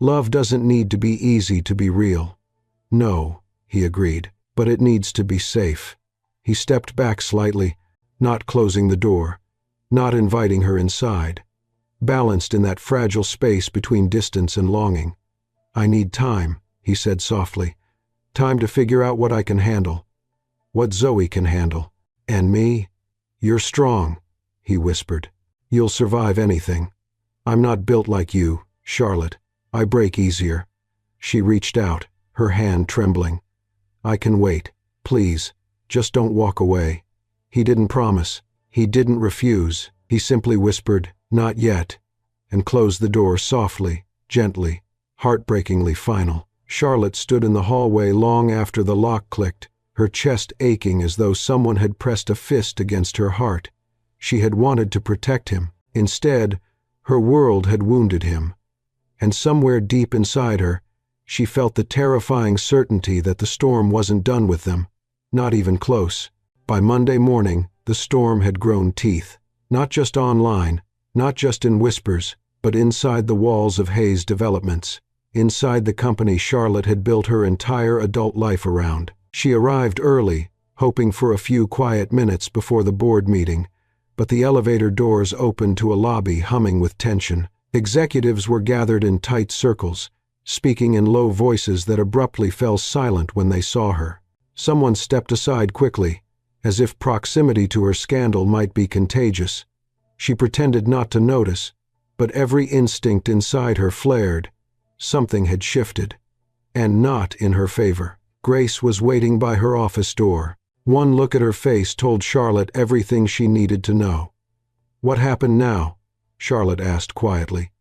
[SPEAKER 1] "Love doesn't need to be easy to be real." "No," he agreed, "but it needs to be safe." He stepped back slightly, not closing the door, not inviting her inside, balanced in that fragile space between distance and longing. "I need time," he said softly. "Time to figure out what I can handle, what Zoe can handle. And me? You're strong," he whispered. "You'll survive anything. I'm not built like you, Charlotte. I break easier." She reached out, her hand trembling. "I can wait. Please, just don't walk away." He didn't promise. He didn't refuse. He simply whispered, "Not yet," and closed the door softly, gently, heartbreakingly final. Charlotte stood in the hallway long after the lock clicked, her chest aching as though someone had pressed a fist against her heart. She had wanted to protect him. Instead, her world had wounded him. And somewhere deep inside her, she felt the terrifying certainty that the storm wasn't done with them, not even close. By Monday morning, the storm had grown teeth, not just online, not just in whispers, but inside the walls of Hayes Developments, inside the company Charlotte had built her entire adult life around. She arrived early, hoping for a few quiet minutes before the board meeting, but the elevator doors opened to a lobby humming with tension. Executives were gathered in tight circles, speaking in low voices that abruptly fell silent when they saw her. Someone stepped aside quickly, as if proximity to her scandal might be contagious. She pretended not to notice, but every instinct inside her flared. Something had shifted, and not in her favor. Grace was waiting by her office door. One look at her face told Charlotte everything she needed to know. "What happened now?" Charlotte asked quietly.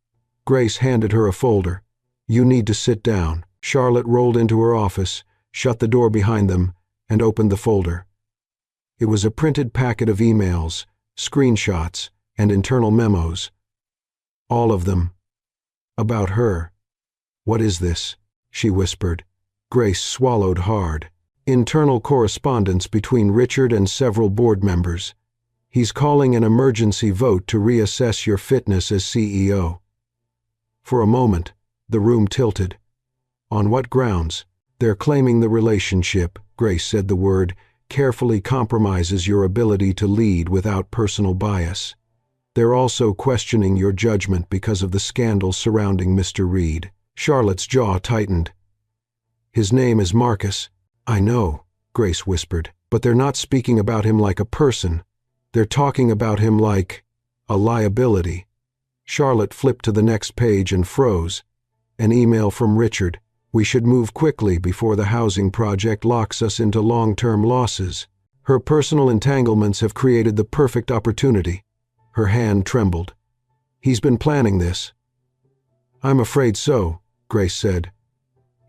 [SPEAKER 1] Grace handed her a folder. "You need to sit down." Charlotte rolled into her office, shut the door behind them, and opened the folder. It was a printed packet of emails, screenshots, and internal memos. All of them about her. "What is this?" she whispered. Grace swallowed hard. Internal correspondence between Richard and several board members. "He's calling an emergency vote to reassess your fitness as CEO." For a moment, the room tilted. "On what grounds?" "They're claiming the relationship," Grace said. "The word carefully compromises your ability to lead without personal bias. They're also questioning your judgment because of the scandal surrounding Mr. Reed." Charlotte's jaw tightened. "His name is Marcus." "I know," Grace whispered, "but they're not speaking about him like a person. They're talking about him like a liability." Charlotte flipped to the next page and froze. An email from Richard. "We should move quickly before the housing project locks us into long-term losses. Her personal entanglements have created the perfect opportunity." Her hand trembled. "He's been planning this." "I'm afraid so," Grace said.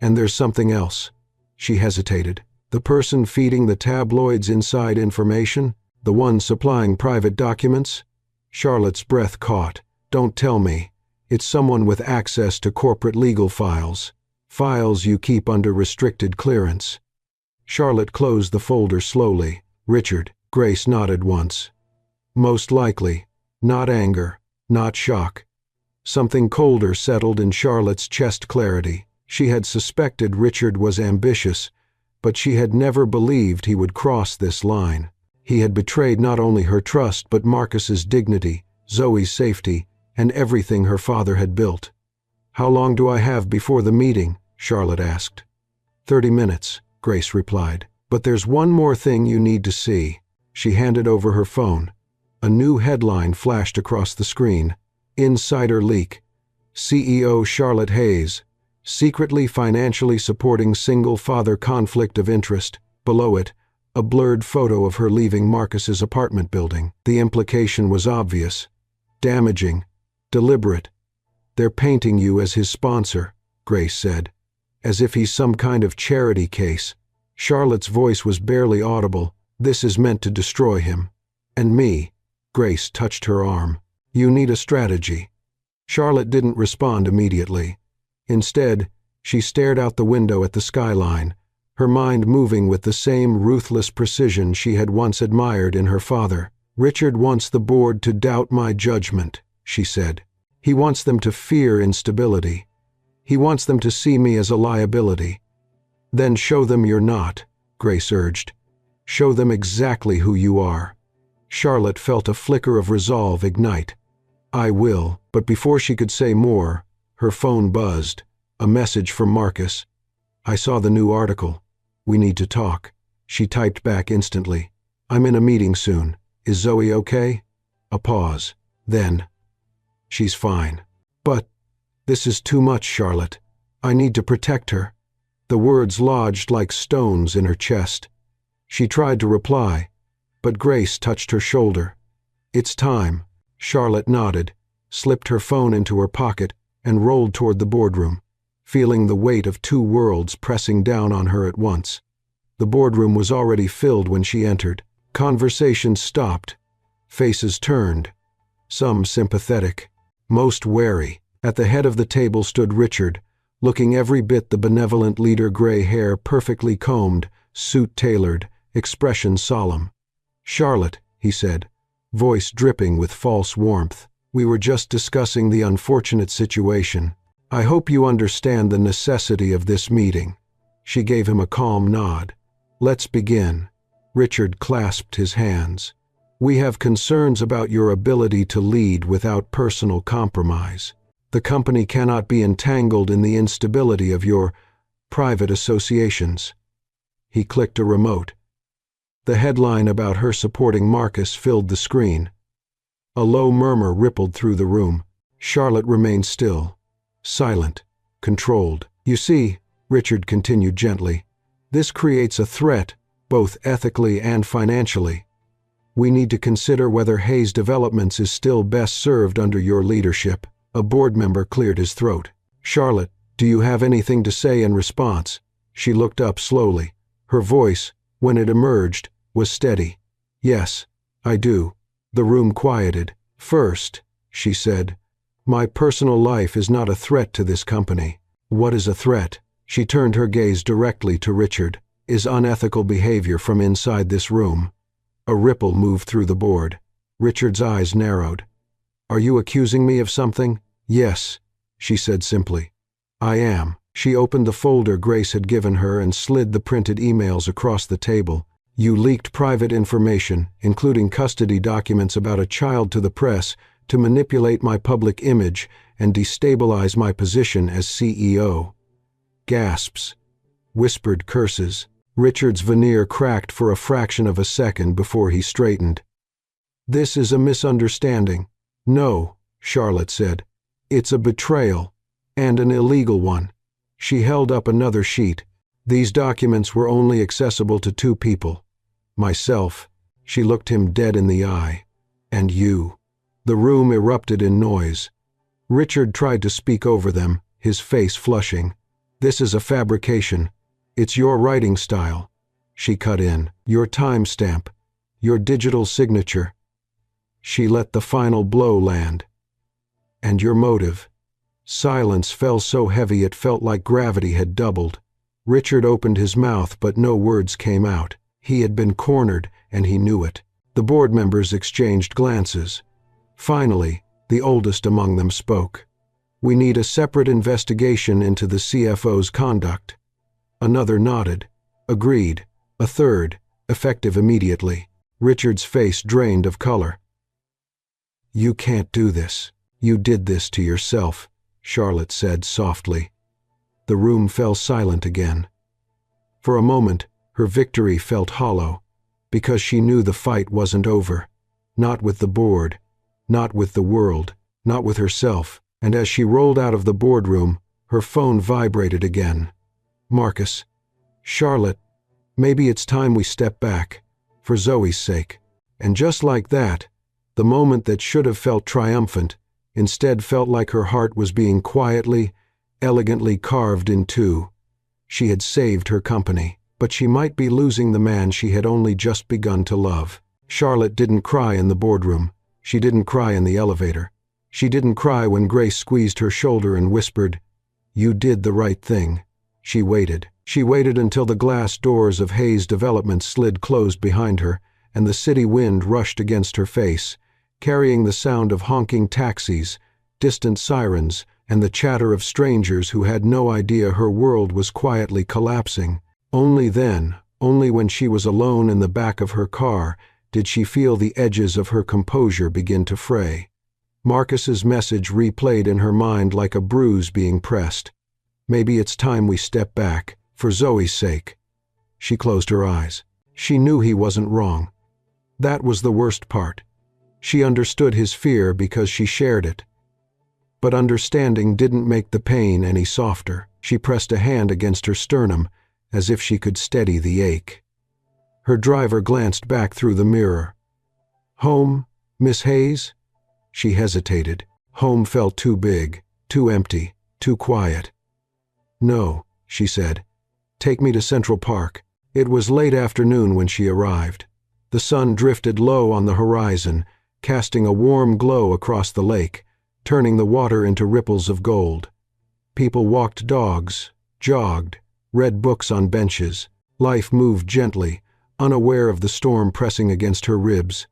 [SPEAKER 1] "And there's something else." She hesitated. "The person feeding the tabloids inside information? The one supplying private documents?" Charlotte's breath caught. "Don't tell me. It's someone with access to corporate legal files. Files you keep under restricted clearance." Charlotte closed the folder slowly. "Richard." Grace nodded once. "Most likely." Not anger, not shock. Something colder settled in Charlotte's chest. Clarity. She had suspected Richard was ambitious, but she had never believed he would cross this line. He had betrayed not only her trust but Marcus's dignity, Zoe's safety, and everything her father had built. "How long do I have before the meeting?" Charlotte asked. 30 minutes, Grace replied. "But there's one more thing you need to see." She handed over her phone. A new headline flashed across the screen. "Insider leak. CEO Charlotte Hayes, secretly financially supporting single-father conflict of interest." Below it, a blurred photo of her leaving Marcus's apartment building. The implication was obvious. Damaging. Deliberate. "They're painting you as his sponsor," Grace said. "As if he's some kind of charity case." Charlotte's voice was barely audible. "This is meant to destroy him. And me." Grace touched her arm. "You need a strategy." Charlotte didn't respond immediately. Instead, she stared out the window at the skyline, her mind moving with the same ruthless precision she had once admired in her father. "Richard wants the board to doubt my judgment," she said. "He wants them to fear instability. He wants them to see me as a liability." "Then show them you're not," Grace urged. "Show them exactly who you are." Charlotte felt a flicker of resolve ignite. "I will," but before she could say more, her phone buzzed. A message from Marcus. "I saw the new article. We need to talk." She typed back instantly. "I'm in a meeting soon. Is Zoe okay?" A pause. Then, "She's fine." "But this is too much, Charlotte. I need to protect her." The words lodged like stones in her chest. She tried to reply, but Grace touched her shoulder. "It's time." Charlotte nodded, slipped her phone into her pocket, and rolled toward the boardroom, feeling the weight of two worlds pressing down on her at once. The boardroom was already filled when she entered. Conversations stopped. Faces turned. Some sympathetic, most wary. At the head of the table stood Richard, looking every bit the benevolent leader, gray hair perfectly combed, suit tailored, expression solemn. "Charlotte," he said, voice dripping with false warmth, "we were just discussing the unfortunate situation. I hope you understand the necessity of this meeting." She gave him a calm nod. "Let's begin." Richard clasped his hands. We have concerns about your ability to lead without personal compromise. The company cannot be entangled in the instability of your private associations." He clicked a remote. The headline about her supporting Marcus filled the screen. A low murmur rippled through the room. Charlotte remained still, silent, controlled. "You see," Richard continued gently, "this creates a threat, both ethically and financially. We need to consider whether Hayes Developments is still best served under your leadership." A board member cleared his throat. "Charlotte, do you have anything to say in response?" She looked up slowly. Her voice, when it emerged, was steady. "Yes, I do." The room quieted. "First," she said, "my personal life is not a threat to this company." "What is a threat?" She turned her gaze directly to Richard. "Is unethical behavior from inside this room." A ripple moved through the board. Richard's eyes narrowed. "Are you accusing me of something?" "Yes," she said simply. "I am." She opened the folder Grace had given her and slid the printed emails across the table. "You leaked private information, including custody documents about a child to the press, to manipulate my public image and destabilize my position as CEO." Gasps. Whispered curses. Richard's veneer cracked for a fraction of a second before he straightened. "This is a misunderstanding." "No," Charlotte said. "It's a betrayal, and an illegal one." She held up another sheet. "These documents were only accessible to two people. Myself," she looked him dead in the eye, "and you." The room erupted in noise. Richard tried to speak over them, his face flushing. "This is a fabrication. It's your writing style." She cut in. "Your timestamp. Your digital signature." She let the final blow land. "And your motive." Silence fell so heavy it felt like gravity had doubled. Richard opened his mouth, but no words came out. He had been cornered, and he knew it. The board members exchanged glances. Finally, the oldest among them spoke. "We need a separate investigation into the CFO's conduct." Another nodded. "Agreed." A third, "Effective immediately." Richard's face drained of color. "You can't do this. You did this to yourself," Charlotte said softly. The room fell silent again. For a moment, her victory felt hollow, because she knew the fight wasn't over. Not with the board, not with the world, not with herself. And as she rolled out of the boardroom, her phone vibrated again. "Marcus. Charlotte. Maybe it's time we step back, for Zoe's sake." And just like that, the moment that should have felt triumphant instead felt like her heart was being quietly, elegantly carved in two. She had saved her company, but she might be losing the man she had only just begun to love. Charlotte didn't cry in the boardroom. She didn't cry in the elevator. She didn't cry when Grace squeezed her shoulder and whispered, "You did the right thing." She waited. She waited until the glass doors of Hayes Development slid closed behind her, and the city wind rushed against her face, carrying the sound of honking taxis, distant sirens, and the chatter of strangers who had no idea her world was quietly collapsing. Only then, only when she was alone in the back of her car, did she feel the edges of her composure begin to fray. Marcus's message replayed in her mind like a bruise being pressed. "Maybe it's time we step back, for Zoe's sake." She closed her eyes. She knew he wasn't wrong. That was the worst part. She understood his fear because she shared it. But understanding didn't make the pain any softer. She pressed a hand against her sternum, as if she could steady the ache. Her driver glanced back through the mirror. "Home, Miss Hayes?" She hesitated. Home felt too big, too empty, too quiet. "No," she said. "Take me to Central Park." It was late afternoon when she arrived. The sun drifted low on the horizon, casting a warm glow across the lake, turning the water into ripples of gold. People walked dogs, jogged, read books on benches. Life moved gently, unaware of the storm pressing against her ribs.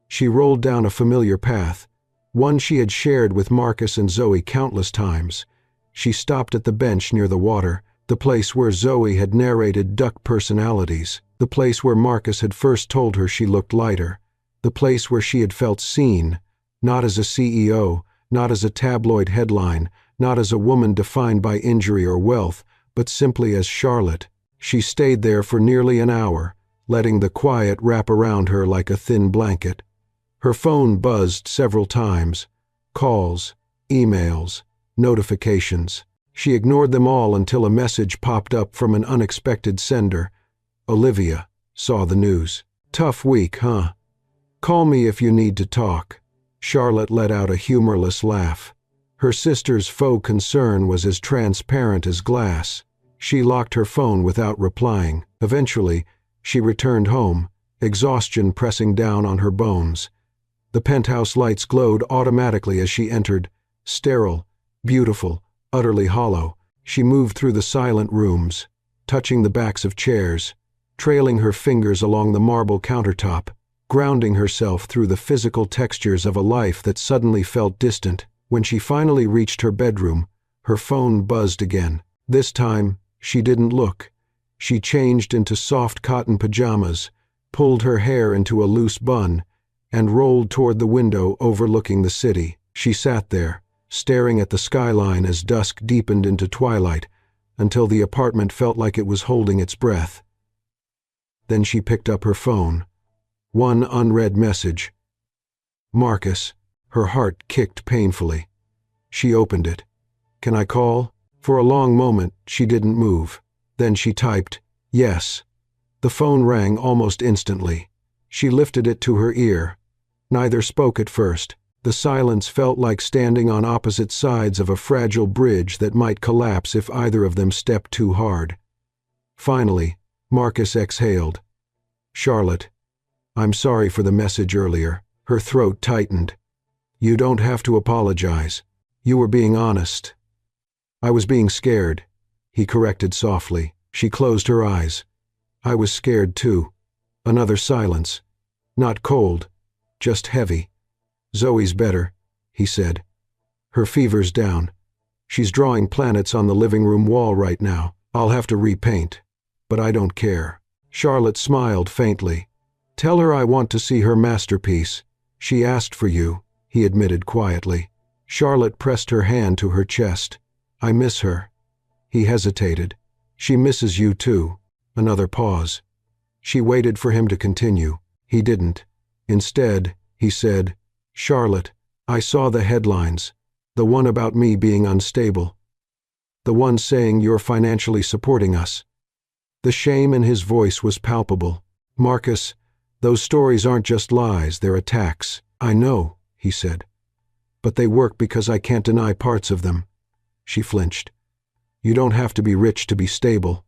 [SPEAKER 1] She rolled down a familiar path, one she had shared with Marcus and Zoe countless times. She stopped at the bench near the water, the place where Zoe had narrated duck personalities, the place where Marcus had first told her she looked lighter. the place where she had felt seen, not as a CEO, not as a tabloid headline, not as a woman defined by injury or wealth, but simply as Charlotte. She stayed there for nearly an hour, letting the quiet wrap around her like a thin blanket. Her phone buzzed several times. Calls, emails, notifications. She ignored them all until a message popped up from an unexpected sender. Olivia saw the news. "Tough week, huh? Call me if you need to talk." Charlotte let out a humorless laugh. Her sister's faux concern was as transparent as glass. She locked her phone without replying. Eventually, she returned home, exhaustion pressing down on her bones. The penthouse lights glowed automatically as she entered, sterile, beautiful, utterly hollow. She moved through the silent rooms, touching the backs of chairs, trailing her fingers along the marble countertop, grounding herself through the physical textures of a life that suddenly felt distant. When she finally reached her bedroom, her phone buzzed again. This time, she didn't look. She changed into soft cotton pajamas, pulled her hair into a loose bun, and rolled toward the window overlooking the city. She sat there, staring at the skyline as dusk deepened into twilight, until the apartment felt like it was holding its breath. Then she picked up her phone. One unread message. Marcus. Her heart kicked painfully. She opened it. "Can I call?" For a long moment, she didn't move. Then she typed, "Yes." The phone rang almost instantly. She lifted it to her ear. Neither spoke at first. The silence felt like standing on opposite sides of a fragile bridge that might collapse if either of them stepped too hard. Finally, Marcus exhaled. "Charlotte, I'm sorry for the message earlier." Her throat tightened. "You don't have to apologize. You were being honest." "I was being scared," he corrected softly. She closed her eyes. "I was scared too." Another silence. Not cold, just heavy. "Zoe's better," he said. "Her fever's down. She's drawing planets on the living room wall right now. I'll have to repaint, but I don't care." Charlotte smiled faintly. "Tell her I want to see her masterpiece. She asked for you," he admitted quietly. Charlotte pressed her hand to her chest. "I miss her." He hesitated. "She misses you too." Another pause. She waited for him to continue. He didn't. Instead, he said, "Charlotte, I saw the headlines. The one about me being unstable. The one saying you're financially supporting us." The shame in his voice was palpable. "Marcus, those stories aren't just lies, they're attacks." "I know," he said. "But they work because I can't deny parts of them." She flinched. "You don't have to be rich to be stable."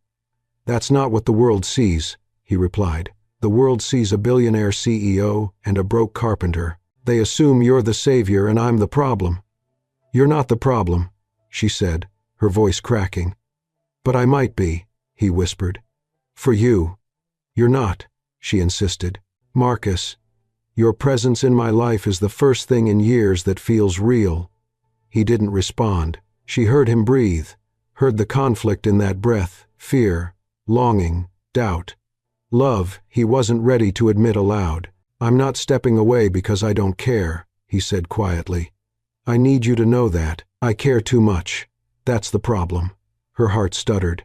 [SPEAKER 1] "That's not what the world sees," he replied. "The world sees a billionaire CEO and a broke carpenter. They assume you're the savior and I'm the problem." "You're not the problem," she said, her voice cracking. "But I might be," he whispered. "For you." "You're not," she insisted. "Marcus, your presence in my life is the first thing in years that feels real." He didn't respond. She heard him breathe, heard the conflict in that breath, fear, longing, doubt. Love he wasn't ready to admit aloud. "I'm not stepping away because I don't care," he said quietly. "I need you to know that. I care too much. That's the problem." Her heart stuttered.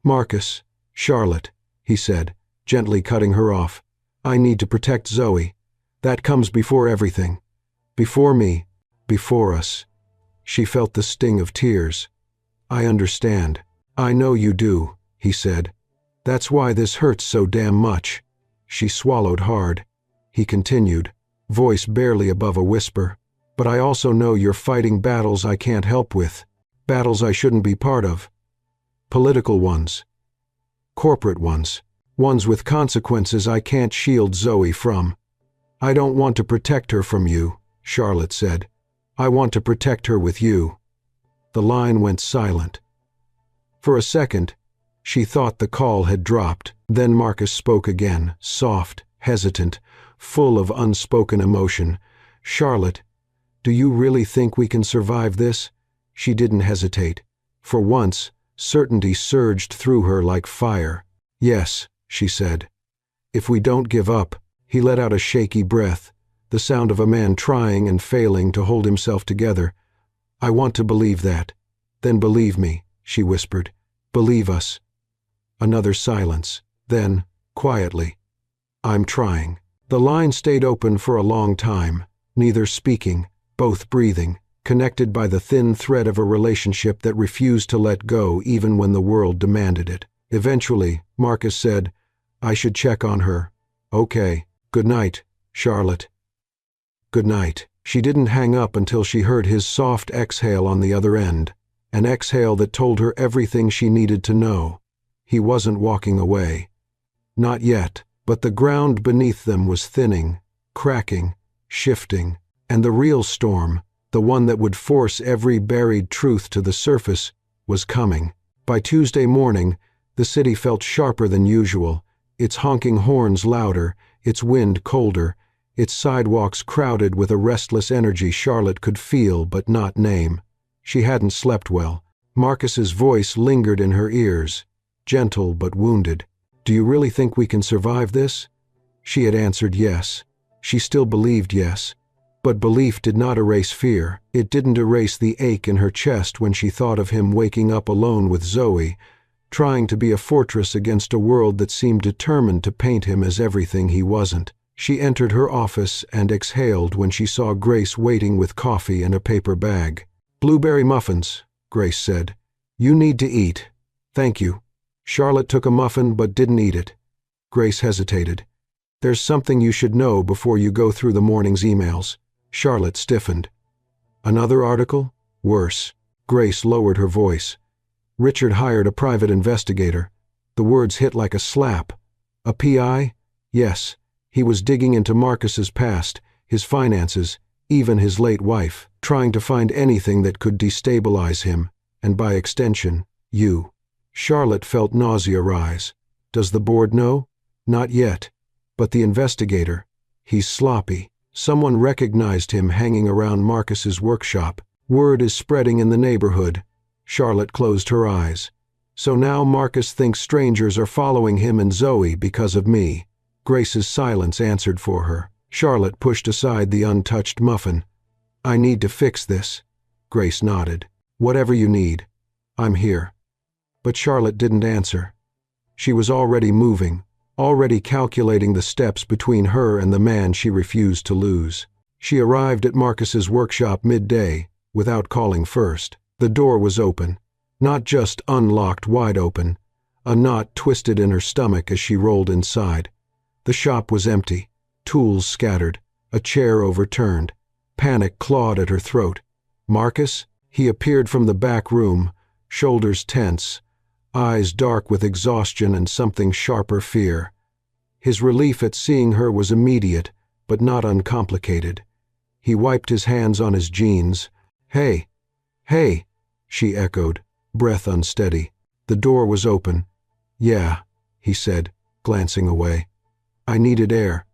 [SPEAKER 1] "Marcus, Charlotte," he said, gently cutting her off. "I need to protect Zoe. That comes before everything. Before me, before us." She felt the sting of tears. "I understand. I know you do," he said. "That's why this hurts so damn much." She swallowed hard. He continued, voice barely above a whisper. "But I also know you're fighting battles I can't help with. Battles I shouldn't be part of. Political ones. Corporate ones. Ones with consequences I can't shield Zoe from." "I don't want to protect her from you," Charlotte said. "I want to protect her with you." The line went silent. For a second, she thought the call had dropped. Then Marcus spoke again, soft, hesitant, full of unspoken emotion. "Charlotte, do you really think we can survive this?" She didn't hesitate. For once, certainty surged through her like fire. "Yes," she said. "If we don't give up." He let out a shaky breath. the sound of a man trying and failing to hold himself together. "I want to believe that." "Then believe me," she whispered. "Believe us." Another silence. Then, quietly, "I'm trying." The line stayed open for a long time, neither speaking, both breathing, connected by the thin thread of a relationship that refused to let go even when the world demanded it. Eventually, Marcus said, "I should check on her." "Okay. Good night, Charlotte." "Good night." She didn't hang up until she heard his soft exhale on the other end, an exhale that told her everything she needed to know. He wasn't walking away. Not yet, but the ground beneath them was thinning, cracking, shifting, and the real storm, the one that would force every buried truth to the surface, was coming. By Tuesday morning, the city felt sharper than usual, its honking horns louder, its wind colder, its sidewalks crowded with a restless energy Charlotte could feel but not name. She hadn't slept well. Marcus's voice lingered in her ears, gentle but wounded. "Do you really think we can survive this?" She had answered yes. She still believed yes. But belief did not erase fear. It didn't erase the ache in her chest when she thought of him waking up alone with Zoe, trying to be a fortress against a world that seemed determined to paint him as everything he wasn't. She entered her office and exhaled when she saw Grace waiting with coffee and a paper bag. "Blueberry muffins," Grace said. "You need to eat." "Thank you." Charlotte took a muffin but didn't eat it. Grace hesitated. "There's something you should know before you go through the morning's emails." Charlotte stiffened. "Another article? Worse." Grace lowered her voice. "Richard hired a private investigator." The words hit like a slap. "A PI? Yes. He was digging into Marcus's past, his finances, even his late wife, trying to find anything that could destabilize him, and by extension, you." Charlotte felt nausea rise. "Does the board know?" "Not yet. But the investigator, he's sloppy. Someone recognized him hanging around Marcus's workshop. Word is spreading in the neighborhood." Charlotte closed her eyes. "So now Marcus thinks strangers are following him and Zoe because of me." Grace's silence answered for her. Charlotte pushed aside the untouched muffin. "I need to fix this." Grace nodded. "Whatever you need. I'm here." But Charlotte didn't answer. She was already moving, already calculating the steps between her and the man she refused to lose. She arrived at Marcus's workshop midday, without calling first. The door was open, not just unlocked wide open. A knot twisted in her stomach as she rolled inside. The shop was empty, tools scattered, a chair overturned. Panic clawed at her throat. "Marcus?" He appeared from the back room, shoulders tense, eyes dark with exhaustion and something sharper fear. His relief at seeing her was immediate, but not uncomplicated. He wiped his hands on his jeans. "Hey, hey," she echoed, breath unsteady. The door was open. "Yeah," he said, glancing away. "I needed air."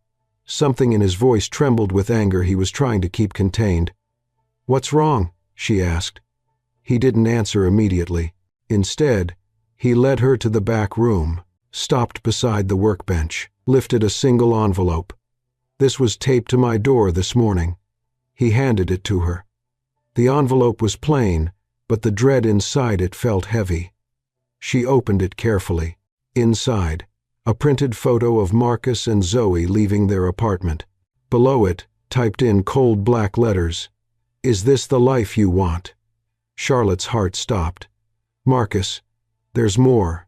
[SPEAKER 1] Something in his voice trembled with anger he was trying to keep contained. "What's wrong?" she asked. He didn't answer immediately. Instead, he led her to the back room, stopped beside the workbench, lifted a single envelope. "This was taped to my door this morning." He handed it to her. The envelope was plain, but the dread inside it felt heavy. She opened it carefully. Inside, a printed photo of Marcus and Zoe leaving their apartment. Below it, typed in cold black letters, "Is this the life you want?" Charlotte's heart stopped. "Marcus, there's more."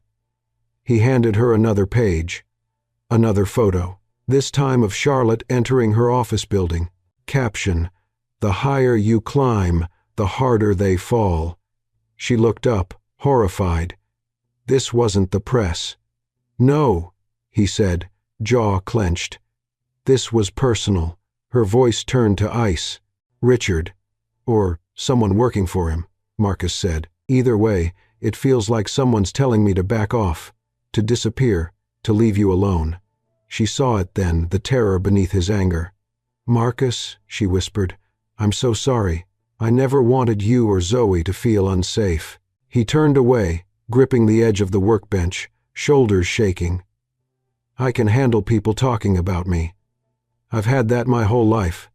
[SPEAKER 1] He handed her another page. Another photo, this time of Charlotte entering her office building. Caption, "The higher you climb, the harder they fall." She looked up, horrified. This wasn't the press. "No," he said, jaw clenched. This was personal. Her voice turned to ice. "Richard, or someone working for him," Marcus said. "Either way, it feels like someone's telling me to back off, to disappear, to leave you alone." She saw it then, the terror beneath his anger. "Marcus," she whispered, "I'm so sorry. I never wanted you or Zoe to feel unsafe." He turned away, gripping the edge of the workbench, shoulders shaking. "I can handle people talking about me." I've had that my whole life.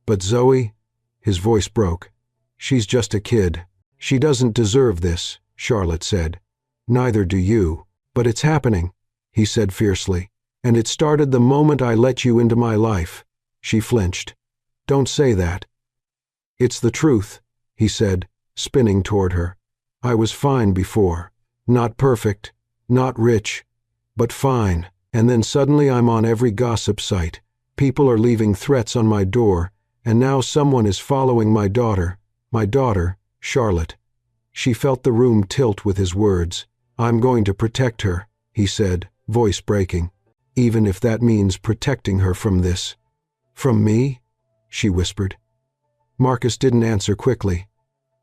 [SPEAKER 1] But Zoe," his voice broke, "she's just a kid. She doesn't deserve this," Charlotte said. "Neither do you. But it's happening," he said fiercely. "And it started the moment I let you into my life." She flinched. "Don't say that." "It's the truth," he said, spinning toward her. "I was fine before. Not perfect, not rich, but fine. And then suddenly I'm on every gossip site. People are leaving threats on my door, and now someone is following my daughter, Charlotte." She felt the room tilt with his words. "I'm going to protect her," he said, voice breaking. "Even if that means protecting her from this." "From me?" she whispered. Marcus didn't answer quickly.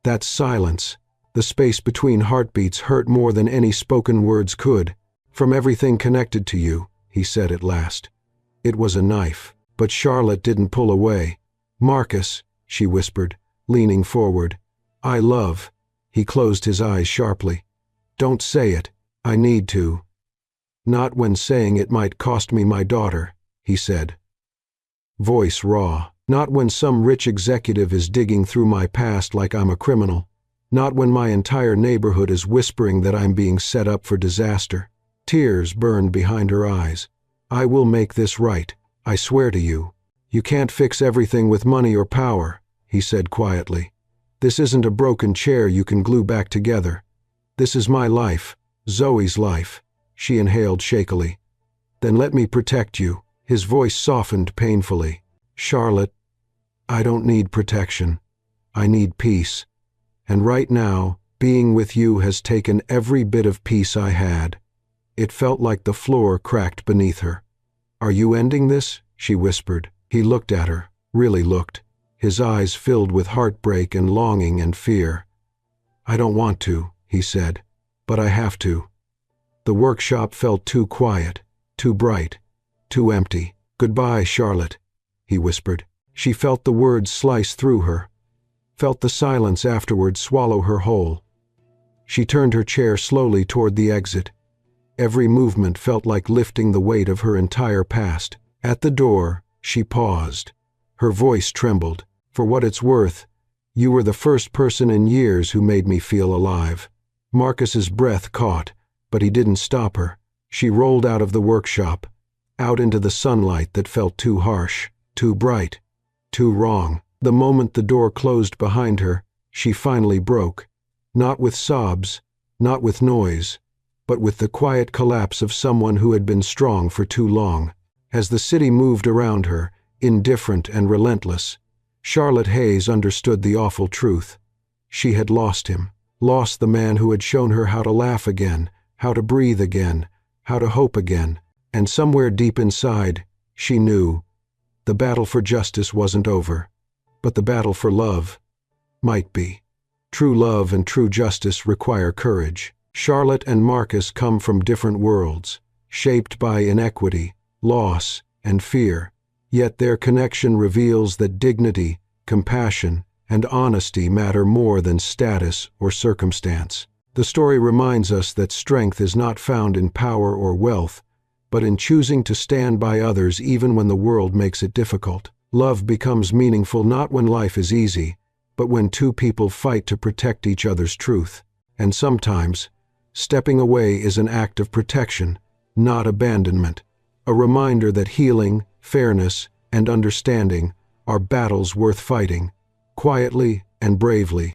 [SPEAKER 1] That silence, the space between heartbeats, hurt more than any spoken words could. "From everything connected to you," he said at last. It was a knife, but Charlotte didn't pull away. "Marcus," she whispered, leaning forward. "I love." He closed his eyes sharply. "Don't say it. I need to." "Not when saying it might cost me my daughter," he said. Voice raw. "Not when some rich executive is digging through my past like I'm a criminal. Not when my entire neighborhood is whispering that I'm being set up for disaster." Tears burned behind her eyes. "I will make this right. I swear to you." "You can't fix everything with money or power," he said quietly. "This isn't a broken chair you can glue back together. This is my life, Zoe's life." She inhaled shakily. "Then let me protect you." His voice softened painfully. "Charlotte, I don't need protection. I need peace. And right now, being with you has taken every bit of peace I had." It felt like the floor cracked beneath her. "Are you ending this?" she whispered. He looked at her, really looked, his eyes filled with heartbreak and longing and fear. "I don't want to," he said, "but I have to." The workshop felt too quiet, too bright, too empty. "Goodbye, Charlotte," he whispered. She felt the words slice through her, felt the silence afterward swallow her whole. She turned her chair slowly toward the exit. Every movement felt like lifting the weight of her entire past. At the door, she paused. Her voice trembled. "For what it's worth, you were the first person in years who made me feel alive." Marcus's breath caught, but he didn't stop her. She rolled out of the workshop, out into the sunlight that felt too harsh, too bright, too wrong. The moment the door closed behind her, she finally broke. Not with sobs, not with noise, but with the quiet collapse of someone who had been strong for too long. As the city moved around her, indifferent and relentless, Charlotte Hayes understood the awful truth. She had lost him, lost the man who had shown her how to laugh again, how to breathe again, how to hope again. And somewhere deep inside, she knew, the battle for justice wasn't over, but the battle for love might be. True love and true justice require courage. Charlotte and Marcus come from different worlds, shaped by inequity, loss, and fear. Yet their connection reveals that dignity, compassion, and honesty matter more than status or circumstance. The story reminds us that strength is not found in power or wealth, but in choosing to stand by others even when the world makes it difficult. Love becomes meaningful not when life is easy, but when two people fight to protect each other's truth. And sometimes, stepping away is an act of protection, not abandonment, a reminder that healing, fairness, and understanding are battles worth fighting, quietly and bravely.